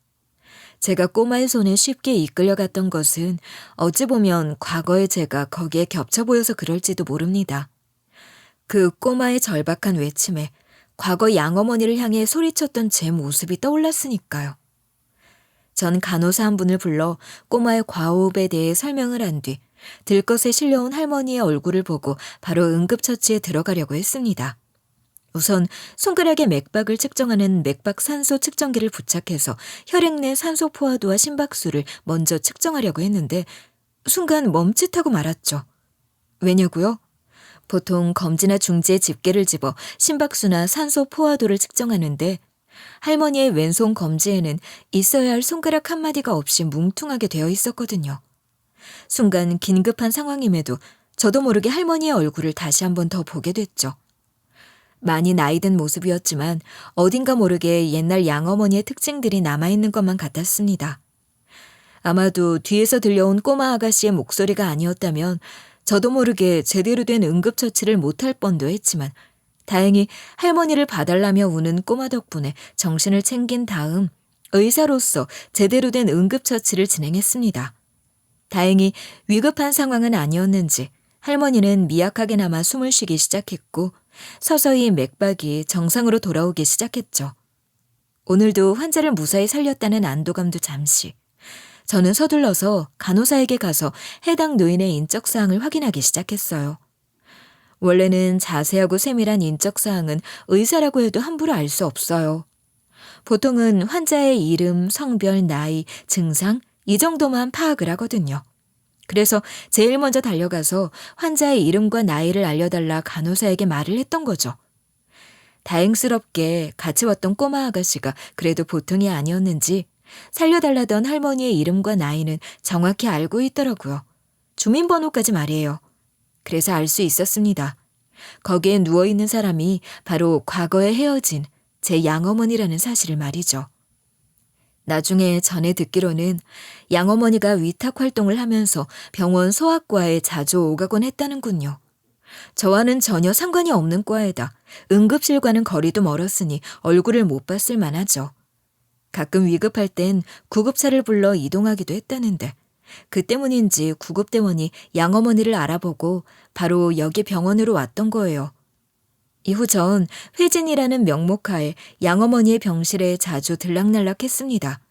제가 꼬마의 손에 쉽게 이끌려갔던 것은 어찌 보면 과거의 제가 거기에 겹쳐 보여서 그럴지도 모릅니다. 그 꼬마의 절박한 외침에 과거 양어머니를 향해 소리쳤던 제 모습이 떠올랐으니까요. 전 간호사 한 분을 불러 꼬마의 과호흡에 대해 설명을 한 뒤 들것에 실려온 할머니의 얼굴을 보고 바로 응급처치에 들어가려고 했습니다. 우선 손가락에 맥박을 측정하는 맥박 산소 측정기를 부착해서 혈액 내 산소 포화도와 심박수를 먼저 측정하려고 했는데 순간 멈칫하고 말았죠. 왜냐고요? 보통 검지나 중지에 집게를 집어 심박수나 산소 포화도를 측정하는데 할머니의 왼손 검지에는 있어야 할 손가락 한마디가 없이 뭉퉁하게 되어 있었거든요. 순간 긴급한 상황임에도 저도 모르게 할머니의 얼굴을 다시 한 번 더 보게 됐죠. 많이 나이든 모습이었지만 어딘가 모르게 옛날 양어머니의 특징들이 남아있는 것만 같았습니다. 아마도 뒤에서 들려온 꼬마 아가씨의 목소리가 아니었다면 저도 모르게 제대로 된 응급처치를 못할 뻔도 했지만 다행히 할머니를 봐달라며 우는 꼬마 덕분에 정신을 챙긴 다음 의사로서 제대로 된 응급처치를 진행했습니다. 다행히 위급한 상황은 아니었는지 할머니는 미약하게나마 숨을 쉬기 시작했고 서서히 맥박이 정상으로 돌아오기 시작했죠. 오늘도 환자를 무사히 살렸다는 안도감도 잠시. 저는 서둘러서 간호사에게 가서 해당 노인의 인적사항을 확인하기 시작했어요. 원래는 자세하고 세밀한 인적사항은 의사라고 해도 함부로 알 수 없어요. 보통은 환자의 이름, 성별, 나이, 증상 이 정도만 파악을 하거든요. 그래서 제일 먼저 달려가서 환자의 이름과 나이를 알려달라 간호사에게 말을 했던 거죠. 다행스럽게 같이 왔던 꼬마 아가씨가 그래도 보통이 아니었는지 살려달라던 할머니의 이름과 나이는 정확히 알고 있더라고요. 주민번호까지 말이에요. 그래서 알 수 있었습니다. 거기에 누워있는 사람이 바로 과거에 헤어진 제 양어머니라는 사실을 말이죠. 나중에 전해 듣기로는 양어머니가 위탁 활동을 하면서 병원 소아과에 자주 오가곤 했다는군요. 저와는 전혀 상관이 없는 과에다 응급실과는 거리도 멀었으니 얼굴을 못 봤을 만하죠. 가끔 위급할 땐 구급차를 불러 이동하기도 했다는데 그 때문인지 구급대원이 양어머니를 알아보고 바로 여기 병원으로 왔던 거예요. 이후 전 회진이라는 명목하에 양어머니의 병실에 자주 들락날락했습니다.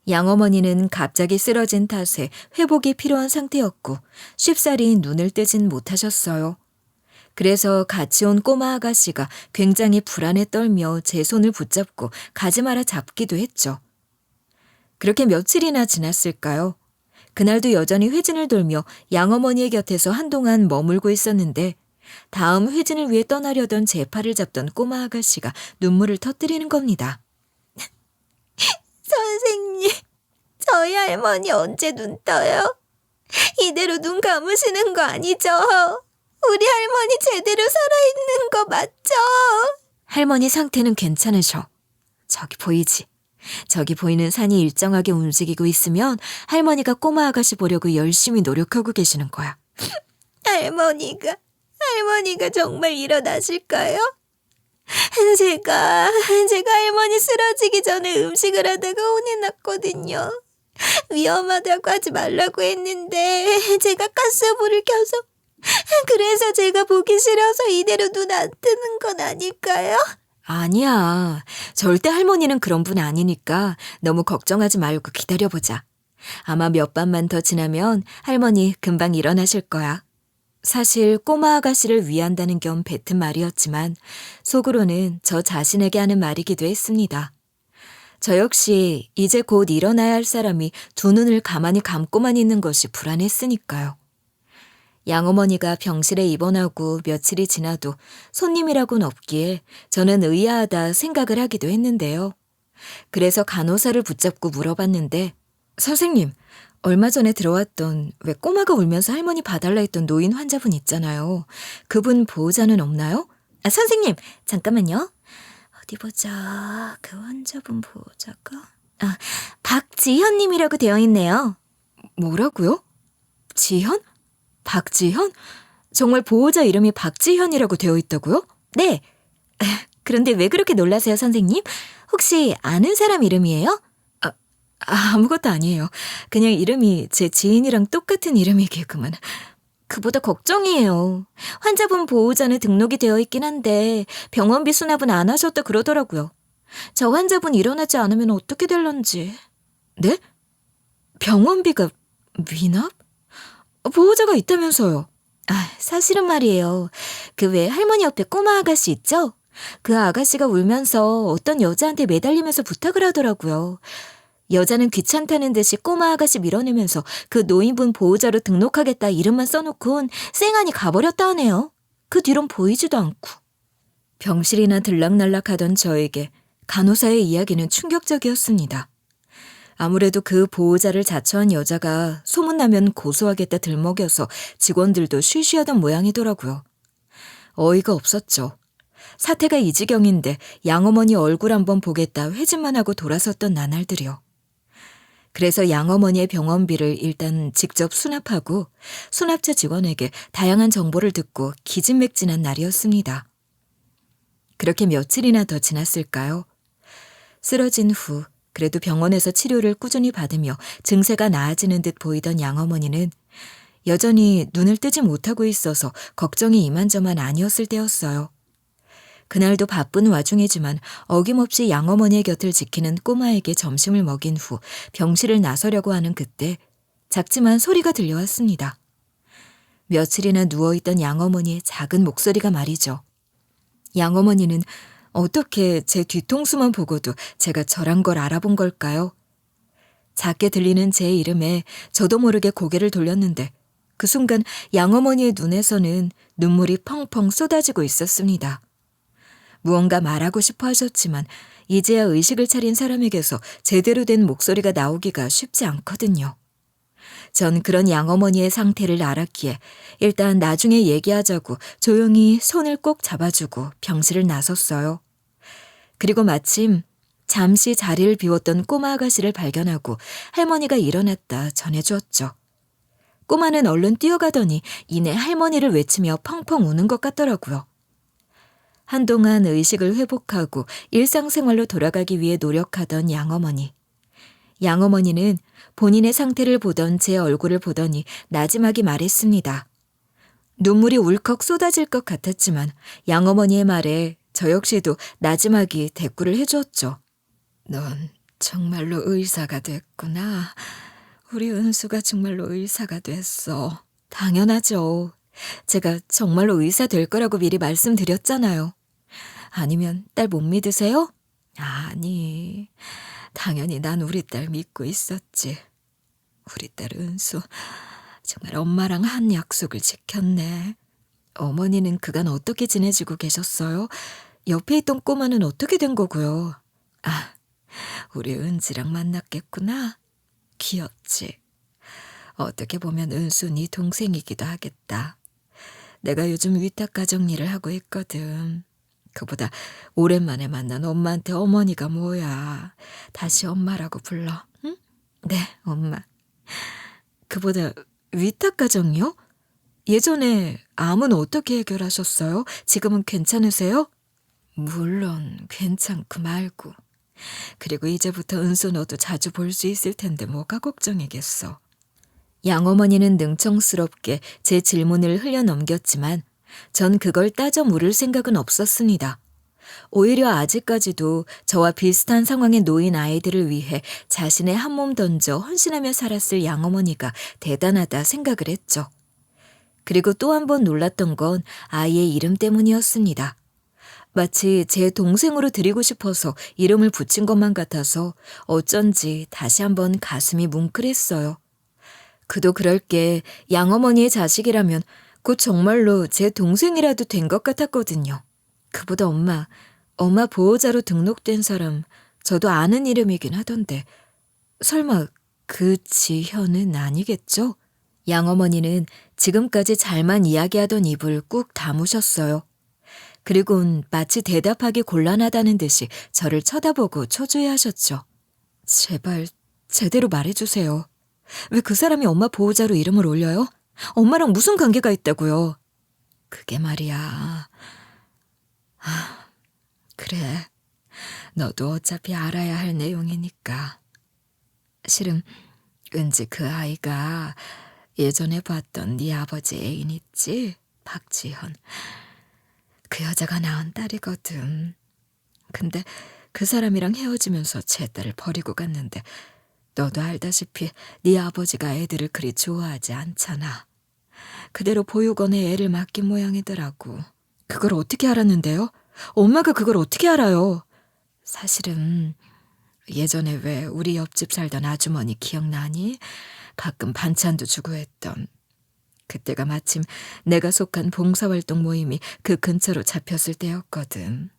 양어머니는 갑자기 쓰러진 탓에 회복이 필요한 상태였고 쉽사리 눈을 뜨진 못하셨어요. 그래서 같이 온 꼬마 아가씨가 굉장히 불안에 떨며 제 손을 붙잡고 가지 마라 잡기도 했죠. 그렇게 며칠이나 지났을까요? 그날도 여전히 회진을 돌며 양어머니의 곁에서 한동안 머물고 있었는데 다음 회진을 위해 떠나려던 제 팔을 잡던 꼬마 아가씨가 눈물을 터뜨리는 겁니다. 선생님, 저희 할머니 언제 눈 떠요? 이대로 눈 감으시는 거 아니죠? 우리 할머니 제대로 살아있는 거 맞죠? 할머니 상태는 괜찮으셔. 저기 보이지? 저기 보이는 산이 일정하게 움직이고 있으면 할머니가 꼬마 아가씨 보려고 열심히 노력하고 계시는 거야. 할머니가 정말 일어나실까요? 제가 할머니 쓰러지기 전에 음식을 하다가 혼이 났거든요. 위험하다고 하지 말라고 했는데 제가 가스불을 켜서 그래서 제가 보기 싫어서 이대로 눈 안 뜨는 건 아닐까요? 아니야. 절대 할머니는 그런 분 아니니까 너무 걱정하지 말고 기다려보자. 아마 몇 밤만 더 지나면 할머니 금방 일어나실 거야. 사실 꼬마 아가씨를 위한다는 겸 뱉은 말이었지만 속으로는 저 자신에게 하는 말이기도 했습니다. 저 역시 이제 곧 일어나야 할 사람이 두 눈을 가만히 감고만 있는 것이 불안했으니까요. 양어머니가 병실에 입원하고 며칠이 지나도 손님이라고는 없기에 저는 의아하다 생각을 하기도 했는데요. 그래서 간호사를 붙잡고 물어봤는데 선생님, 얼마 전에 들어왔던 왜 꼬마가 울면서 할머니 봐달라 했던 노인 환자분 있잖아요. 그분 보호자는 없나요? 선생님, 잠깐만요. 어디 보자. 그 환자분 보호자가 박지현님이라고 되어 있네요. 뭐라고요? 지현? 박지현? 정말 보호자 이름이 박지현이라고 되어 있다고요? 네. 그런데 왜 그렇게 놀라세요, 선생님? 혹시 아는 사람 이름이에요? 아무것도 아니에요. 그냥 이름이 제 지인이랑 똑같은 이름이기구만. 그보다 걱정이에요. 환자분 보호자는 등록이 되어 있긴 한데 병원비 수납은 안 하셨다 그러더라고요. 저 환자분 일어나지 않으면 어떻게 될런지. 네? 병원비가 미납? 보호자가 있다면서요. 사실은 말이에요. 그 외 할머니 옆에 꼬마 아가씨 있죠? 그 아가씨가 울면서 어떤 여자한테 매달리면서 부탁을 하더라고요. 여자는 귀찮다는 듯이 꼬마 아가씨 밀어내면서 그 노인분 보호자로 등록하겠다 이름만 써놓곤 쌩하니 가버렸다 하네요. 그 뒤론 보이지도 않고. 병실이나 들락날락하던 저에게 간호사의 이야기는 충격적이었습니다. 아무래도 그 보호자를 자처한 여자가 소문나면 고소하겠다 들먹여서 직원들도 쉬쉬하던 모양이더라고요. 어이가 없었죠. 사태가 이 지경인데 양어머니 얼굴 한번 보겠다 회진만 하고 돌아섰던 나날들이요. 그래서 양어머니의 병원비를 일단 직접 수납하고 수납차 직원에게 다양한 정보를 듣고 기진맥진한 날이었습니다. 그렇게 며칠이나 더 지났을까요? 쓰러진 후 그래도 병원에서 치료를 꾸준히 받으며 증세가 나아지는 듯 보이던 양어머니는 여전히 눈을 뜨지 못하고 있어서 걱정이 이만저만 아니었을 때였어요. 그날도 바쁜 와중이지만 어김없이 양어머니의 곁을 지키는 꼬마에게 점심을 먹인 후 병실을 나서려고 하는 그때 작지만 소리가 들려왔습니다. 며칠이나 누워있던 양어머니의 작은 목소리가 말이죠. 양어머니는 어떻게 제 뒤통수만 보고도 제가 저란 걸 알아본 걸까요? 작게 들리는 제 이름에 저도 모르게 고개를 돌렸는데 그 순간 양어머니의 눈에서는 눈물이 펑펑 쏟아지고 있었습니다. 무언가 말하고 싶어 하셨지만 이제야 의식을 차린 사람에게서 제대로 된 목소리가 나오기가 쉽지 않거든요. 전 그런 양어머니의 상태를 알았기에 일단 나중에 얘기하자고 조용히 손을 꼭 잡아주고 병실을 나섰어요. 그리고 마침 잠시 자리를 비웠던 꼬마 아가씨를 발견하고 할머니가 일어났다 전해주었죠. 꼬마는 얼른 뛰어가더니 이내 할머니를 외치며 펑펑 우는 것 같더라고요. 한동안 의식을 회복하고 일상생활로 돌아가기 위해 노력하던 양어머니. 양어머니는 본인의 상태를 보던 제 얼굴을 보더니 나지막이 말했습니다. 눈물이 울컥 쏟아질 것 같았지만 양어머니의 말에 저 역시도 나지막이 대꾸를 해주었죠. 넌 정말로 의사가 됐구나. 우리 은수가 정말로 의사가 됐어. 당연하죠. 제가 정말로 의사 될 거라고 미리 말씀드렸잖아요. 아니면 딸 못 믿으세요? 아니, 당연히 난 우리 딸 믿고 있었지. 우리 딸 은수 정말 엄마랑 한 약속을 지켰네. 어머니는 그간 어떻게 지내지고 계셨어요? 옆에 있던 꼬마는 어떻게 된 거고요? 아, 우리 은지랑 만났겠구나. 귀엽지. 어떻게 보면 은수 네 동생이기도 하겠다. 내가 요즘 위탁가정 일을 하고 있거든. 그보다 오랜만에 만난 엄마한테 어머니가 뭐야. 다시 엄마라고 불러. 응? 네, 엄마. 그보다 위탁가정이요? 예전에 암은 어떻게 해결하셨어요? 지금은 괜찮으세요? 물론 괜찮고 말고. 그리고 이제부터 은수 너도 자주 볼 수 있을 텐데 뭐가 걱정이겠어. 양어머니는 능청스럽게 제 질문을 흘려넘겼지만 전 그걸 따져 물을 생각은 없었습니다. 오히려 아직까지도 저와 비슷한 상황에 놓인 아이들을 위해 자신의 한 몸 던져 헌신하며 살았을 양어머니가 대단하다 생각을 했죠. 그리고 또 한 번 놀랐던 건 아이의 이름 때문이었습니다. 마치 제 동생으로 드리고 싶어서 이름을 붙인 것만 같아서 어쩐지 다시 한번 가슴이 뭉클했어요. 그도 그럴 게 양어머니의 자식이라면 곧 정말로 제 동생이라도 된 것 같았거든요. 그보다 엄마 보호자로 등록된 사람 저도 아는 이름이긴 하던데 설마 그 지현은 아니겠죠? 양어머니는 지금까지 잘만 이야기하던 입을 꾹 다무셨어요. 그리고는 마치 대답하기 곤란하다는 듯이 저를 쳐다보고 초조해하셨죠. 제발 제대로 말해주세요. 왜 그 사람이 엄마 보호자로 이름을 올려요? 엄마랑 무슨 관계가 있다고요? 그게 말이야. 그래. 너도 어차피 알아야 할 내용이니까. 실은 은지 그 아이가 예전에 봤던 네 아버지 애인 있지? 박지현. 그 여자가 낳은 딸이거든. 근데 그 사람이랑 헤어지면서 제 딸을 버리고 갔는데 너도 알다시피 네 아버지가 애들을 그리 좋아하지 않잖아. 그대로 보육원에 애를 맡긴 모양이더라고. 그걸 어떻게 알았는데요? 엄마가 그걸 어떻게 알아요? 사실은 예전에 왜 우리 옆집 살던 아주머니 기억나니? 가끔 반찬도 주고 했던. 그때가 마침 내가 속한 봉사활동 모임이 그 근처로 잡혔을 때였거든.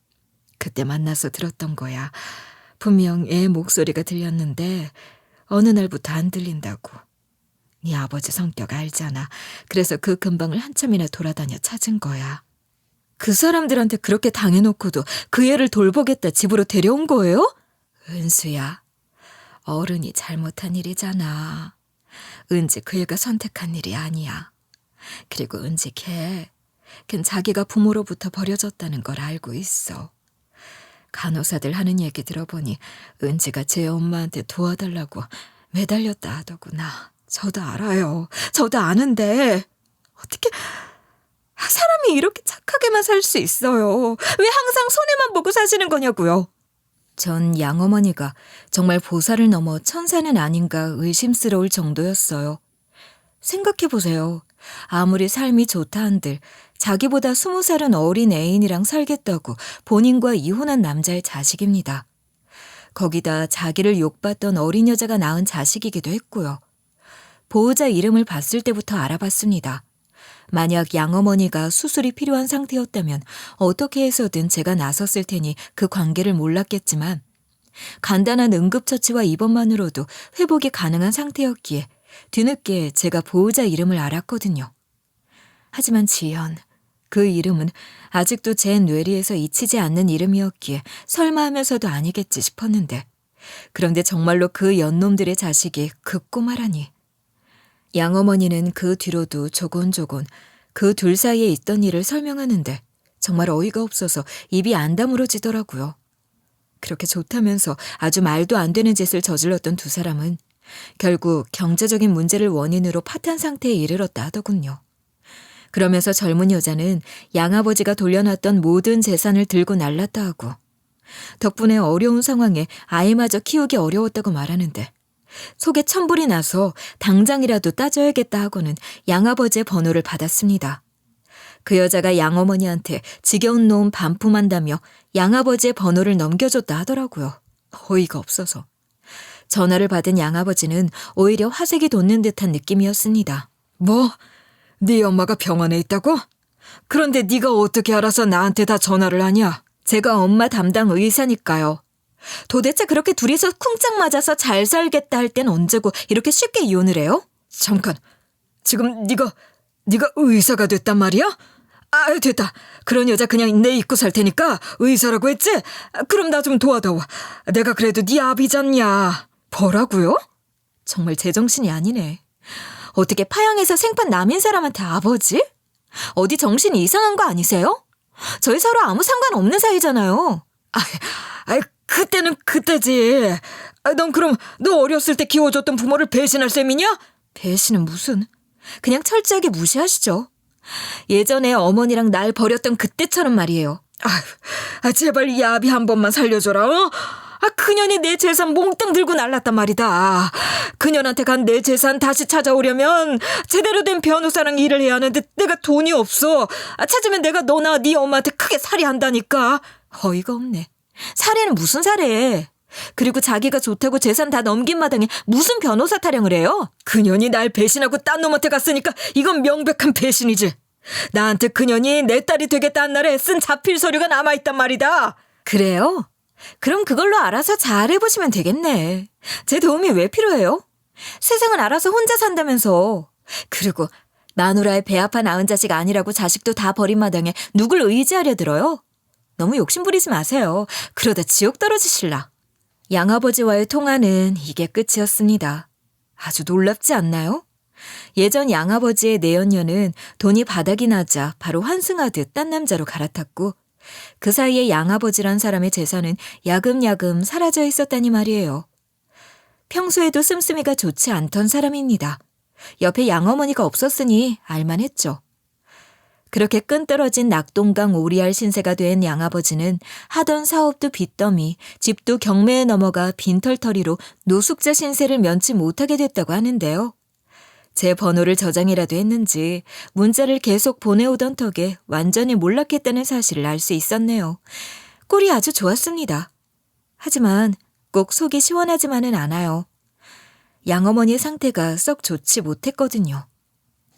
그때 만나서 들었던 거야. 분명 애 목소리가 들렸는데 어느 날부터 안 들린다고. 네 아버지 성격 알잖아. 그래서 그 근방을 한참이나 돌아다녀 찾은 거야. 그 사람들한테 그렇게 당해놓고도 그 애를 돌보겠다 집으로 데려온 거예요? 은수야, 어른이 잘못한 일이잖아. 은지 그 애가 선택한 일이 아니야. 그리고 은지 걔 자기가 부모로부터 버려졌다는 걸 알고 있어. 간호사들 하는 얘기 들어보니 은지가 제 엄마한테 도와달라고 매달렸다 하더구나. 저도 알아요. 저도 아는데 어떻게 사람이 이렇게 착하게만 살 수 있어요. 왜 항상 손해만 보고 사시는 거냐고요. 전 양어머니가 정말 보살을 넘어 천사는 아닌가 의심스러울 정도였어요. 생각해보세요. 아무리 삶이 좋다 한들 자기보다 20살은 어린 애인이랑 살겠다고 본인과 이혼한 남자의 자식입니다. 거기다 자기를 욕봤던 어린 여자가 낳은 자식이기도 했고요. 보호자 이름을 봤을 때부터 알아봤습니다. 만약 양어머니가 수술이 필요한 상태였다면 어떻게 해서든 제가 나섰을 테니 그 관계를 몰랐겠지만 간단한 응급처치와 입원만으로도 회복이 가능한 상태였기에 뒤늦게 제가 보호자 이름을 알았거든요. 하지만 지연, 그 이름은 아직도 제 뇌리에서 잊히지 않는 이름이었기에 설마 하면서도 아니겠지 싶었는데 그런데 정말로 그 연놈들의 자식이 그 꼬마라니. 양어머니는 그 뒤로도 조곤조곤 그 둘 사이에 있던 일을 설명하는데 정말 어이가 없어서 입이 안 다물어지더라고요. 그렇게 좋다면서 아주 말도 안 되는 짓을 저질렀던 두 사람은 결국 경제적인 문제를 원인으로 파탄 상태에 이르렀다 하더군요. 그러면서 젊은 여자는 양아버지가 돌려놨던 모든 재산을 들고 날랐다 하고 덕분에 어려운 상황에 아이마저 키우기 어려웠다고 말하는데 속에 천불이 나서 당장이라도 따져야겠다 하고는 양아버지의 번호를 받았습니다. 그 여자가 양어머니한테 지겨운 놈 반품한다며 양아버지의 번호를 넘겨줬다 하더라고요. 어이가 없어서. 전화를 받은 양아버지는 오히려 화색이 돋는 듯한 느낌이었습니다. 뭐? 네 엄마가 병원에 있다고? 그런데 네가 어떻게 알아서 나한테 다 전화를 하냐? 제가 엄마 담당 의사니까요. 도대체 그렇게 둘이서 쿵짝 맞아서 잘 살겠다 할 땐 언제고 이렇게 쉽게 이혼을 해요? 잠깐, 지금 네가 의사가 됐단 말이야? 아, 됐다. 그런 여자 그냥 내 잊고 살 테니까 의사라고 했지? 그럼 나 좀 도와다오. 내가 그래도 네 아비잖냐. 뭐라고요? 정말 제정신이 아니네. 어떻게 파양해서 생판 남인 사람한테 아버지? 어디 정신이 이상한 거 아니세요? 저희 서로 아무 상관없는 사이잖아요. 그때는 그때지. 넌 그럼 너 어렸을 때 키워줬던 부모를 배신할 셈이냐? 배신은 무슨. 그냥 철저하게 무시하시죠. 예전에 어머니랑 날 버렸던 그때처럼 말이에요. 제발 이 아비 한 번만 살려줘라. 어? 그년이 내 재산 몽땅 들고 날랐단 말이다. 그년한테 간 내 재산 다시 찾아오려면 제대로 된 변호사랑 일을 해야 하는데 내가 돈이 없어. 찾으면 내가 너나 네 엄마한테 크게 살해한다니까. 어이가 없네. 살해는 무슨 살해. 그리고 자기가 좋다고 재산 다 넘긴 마당에 무슨 변호사 타령을 해요? 그년이 날 배신하고 딴 놈한테 갔으니까 이건 명백한 배신이지. 나한테 그년이 내 딸이 되겠다는 날에 쓴 자필 서류가 남아있단 말이다. 그래요? 그럼 그걸로 알아서 잘 해보시면 되겠네. 제 도움이 왜 필요해요? 세상은 알아서 혼자 산다면서. 그리고 마누라의 배 아파 낳은 자식 아니라고 자식도 다 버린 마당에 누굴 의지하려 들어요? 너무 욕심부리지 마세요. 그러다 지옥 떨어지실라. 양아버지와의 통화는 이게 끝이었습니다. 아주 놀랍지 않나요? 예전 양아버지의 내연녀는 돈이 바닥이 나자 바로 환승하듯 딴 남자로 갈아탔고 그 사이에 양아버지란 사람의 재산은 야금야금 사라져 있었다니 말이에요. 평소에도 씀씀이가 좋지 않던 사람입니다. 옆에 양어머니가 없었으니 알만했죠. 그렇게 끈떨어진 낙동강 오리알 신세가 된 양아버지는 하던 사업도 빚더미, 집도 경매에 넘어가 빈털터리로 노숙자 신세를 면치 못하게 됐다고 하는데요. 제 번호를 저장이라도 했는지 문자를 계속 보내오던 덕에 완전히 몰락했다는 사실을 알 수 있었네요. 꼴이 아주 좋았습니다. 하지만 꼭 속이 시원하지만은 않아요. 양어머니의 상태가 썩 좋지 못했거든요.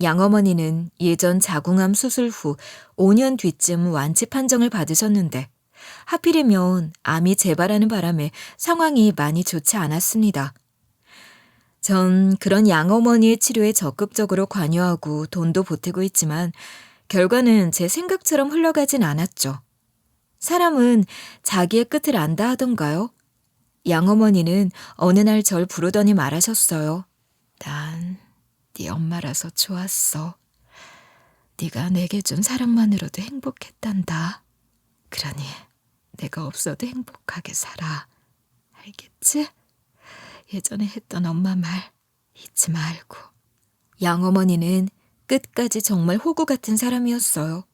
양어머니는 예전 자궁암 수술 후 5년 뒤쯤 완치 판정을 받으셨는데 하필이면 암이 재발하는 바람에 상황이 많이 좋지 않았습니다. 전 그런 양어머니의 치료에 적극적으로 관여하고 돈도 보태고 있지만 결과는 제 생각처럼 흘러가진 않았죠. 사람은 자기의 끝을 안다 하던가요? 양어머니는 어느 날 절 부르더니 말하셨어요. 난 네 엄마라서 좋았어. 네가 내게 준 사랑만으로도 행복했단다. 그러니 내가 없어도 행복하게 살아. 알겠지? 예전에 했던 엄마 말 잊지 말고. 양어머니는 끝까지 정말 호구 같은 사람이었어요.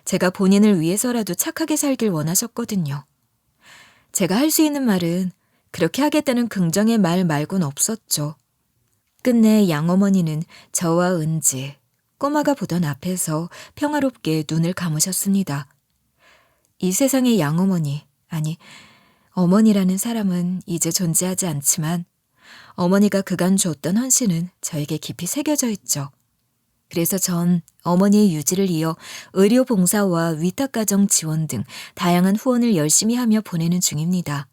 제가 본인을 위해서라도 착하게 살길 원하셨거든요. 제가 할 수 있는 말은 그렇게 하겠다는 긍정의 말 말곤 없었죠. 끝내 양어머니는 저와 은지, 꼬마가 보던 앞에서 평화롭게 눈을 감으셨습니다. 이 세상의 양어머니, 아니 어머니라는 사람은 이제 존재하지 않지만 어머니가 그간 줬던 헌신은 저에게 깊이 새겨져 있죠. 그래서 전 어머니의 유지를 이어 의료봉사와 위탁가정 지원 등 다양한 후원을 열심히 하며 보내는 중입니다.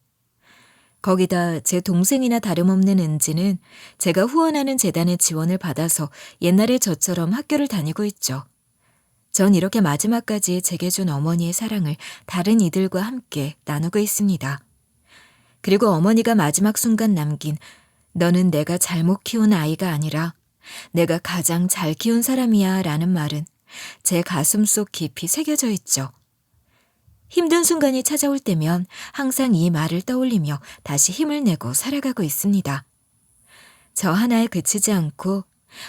거기다 제 동생이나 다름없는 은지는 제가 후원하는 재단의 지원을 받아서 옛날에 저처럼 학교를 다니고 있죠. 전 이렇게 마지막까지 제게 준 어머니의 사랑을 다른 이들과 함께 나누고 있습니다. 그리고 어머니가 마지막 순간 남긴 너는 내가 잘못 키운 아이가 아니라 내가 가장 잘 키운 사람이야 라는 말은 제 가슴 속 깊이 새겨져 있죠. 힘든 순간이 찾아올 때면 항상 이 말을 떠올리며 다시 힘을 내고 살아가고 있습니다. 저 하나에 그치지 않고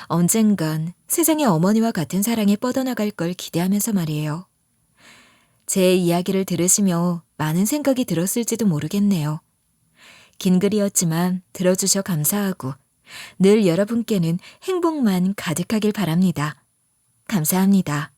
언젠간 세상의 어머니와 같은 사랑에 뻗어나갈 걸 기대하면서 말이에요. 제 이야기를 들으시며 많은 생각이 들었을지도 모르겠네요. 긴 글이었지만 들어주셔 감사하고 늘 여러분께는 행복만 가득하길 바랍니다. 감사합니다.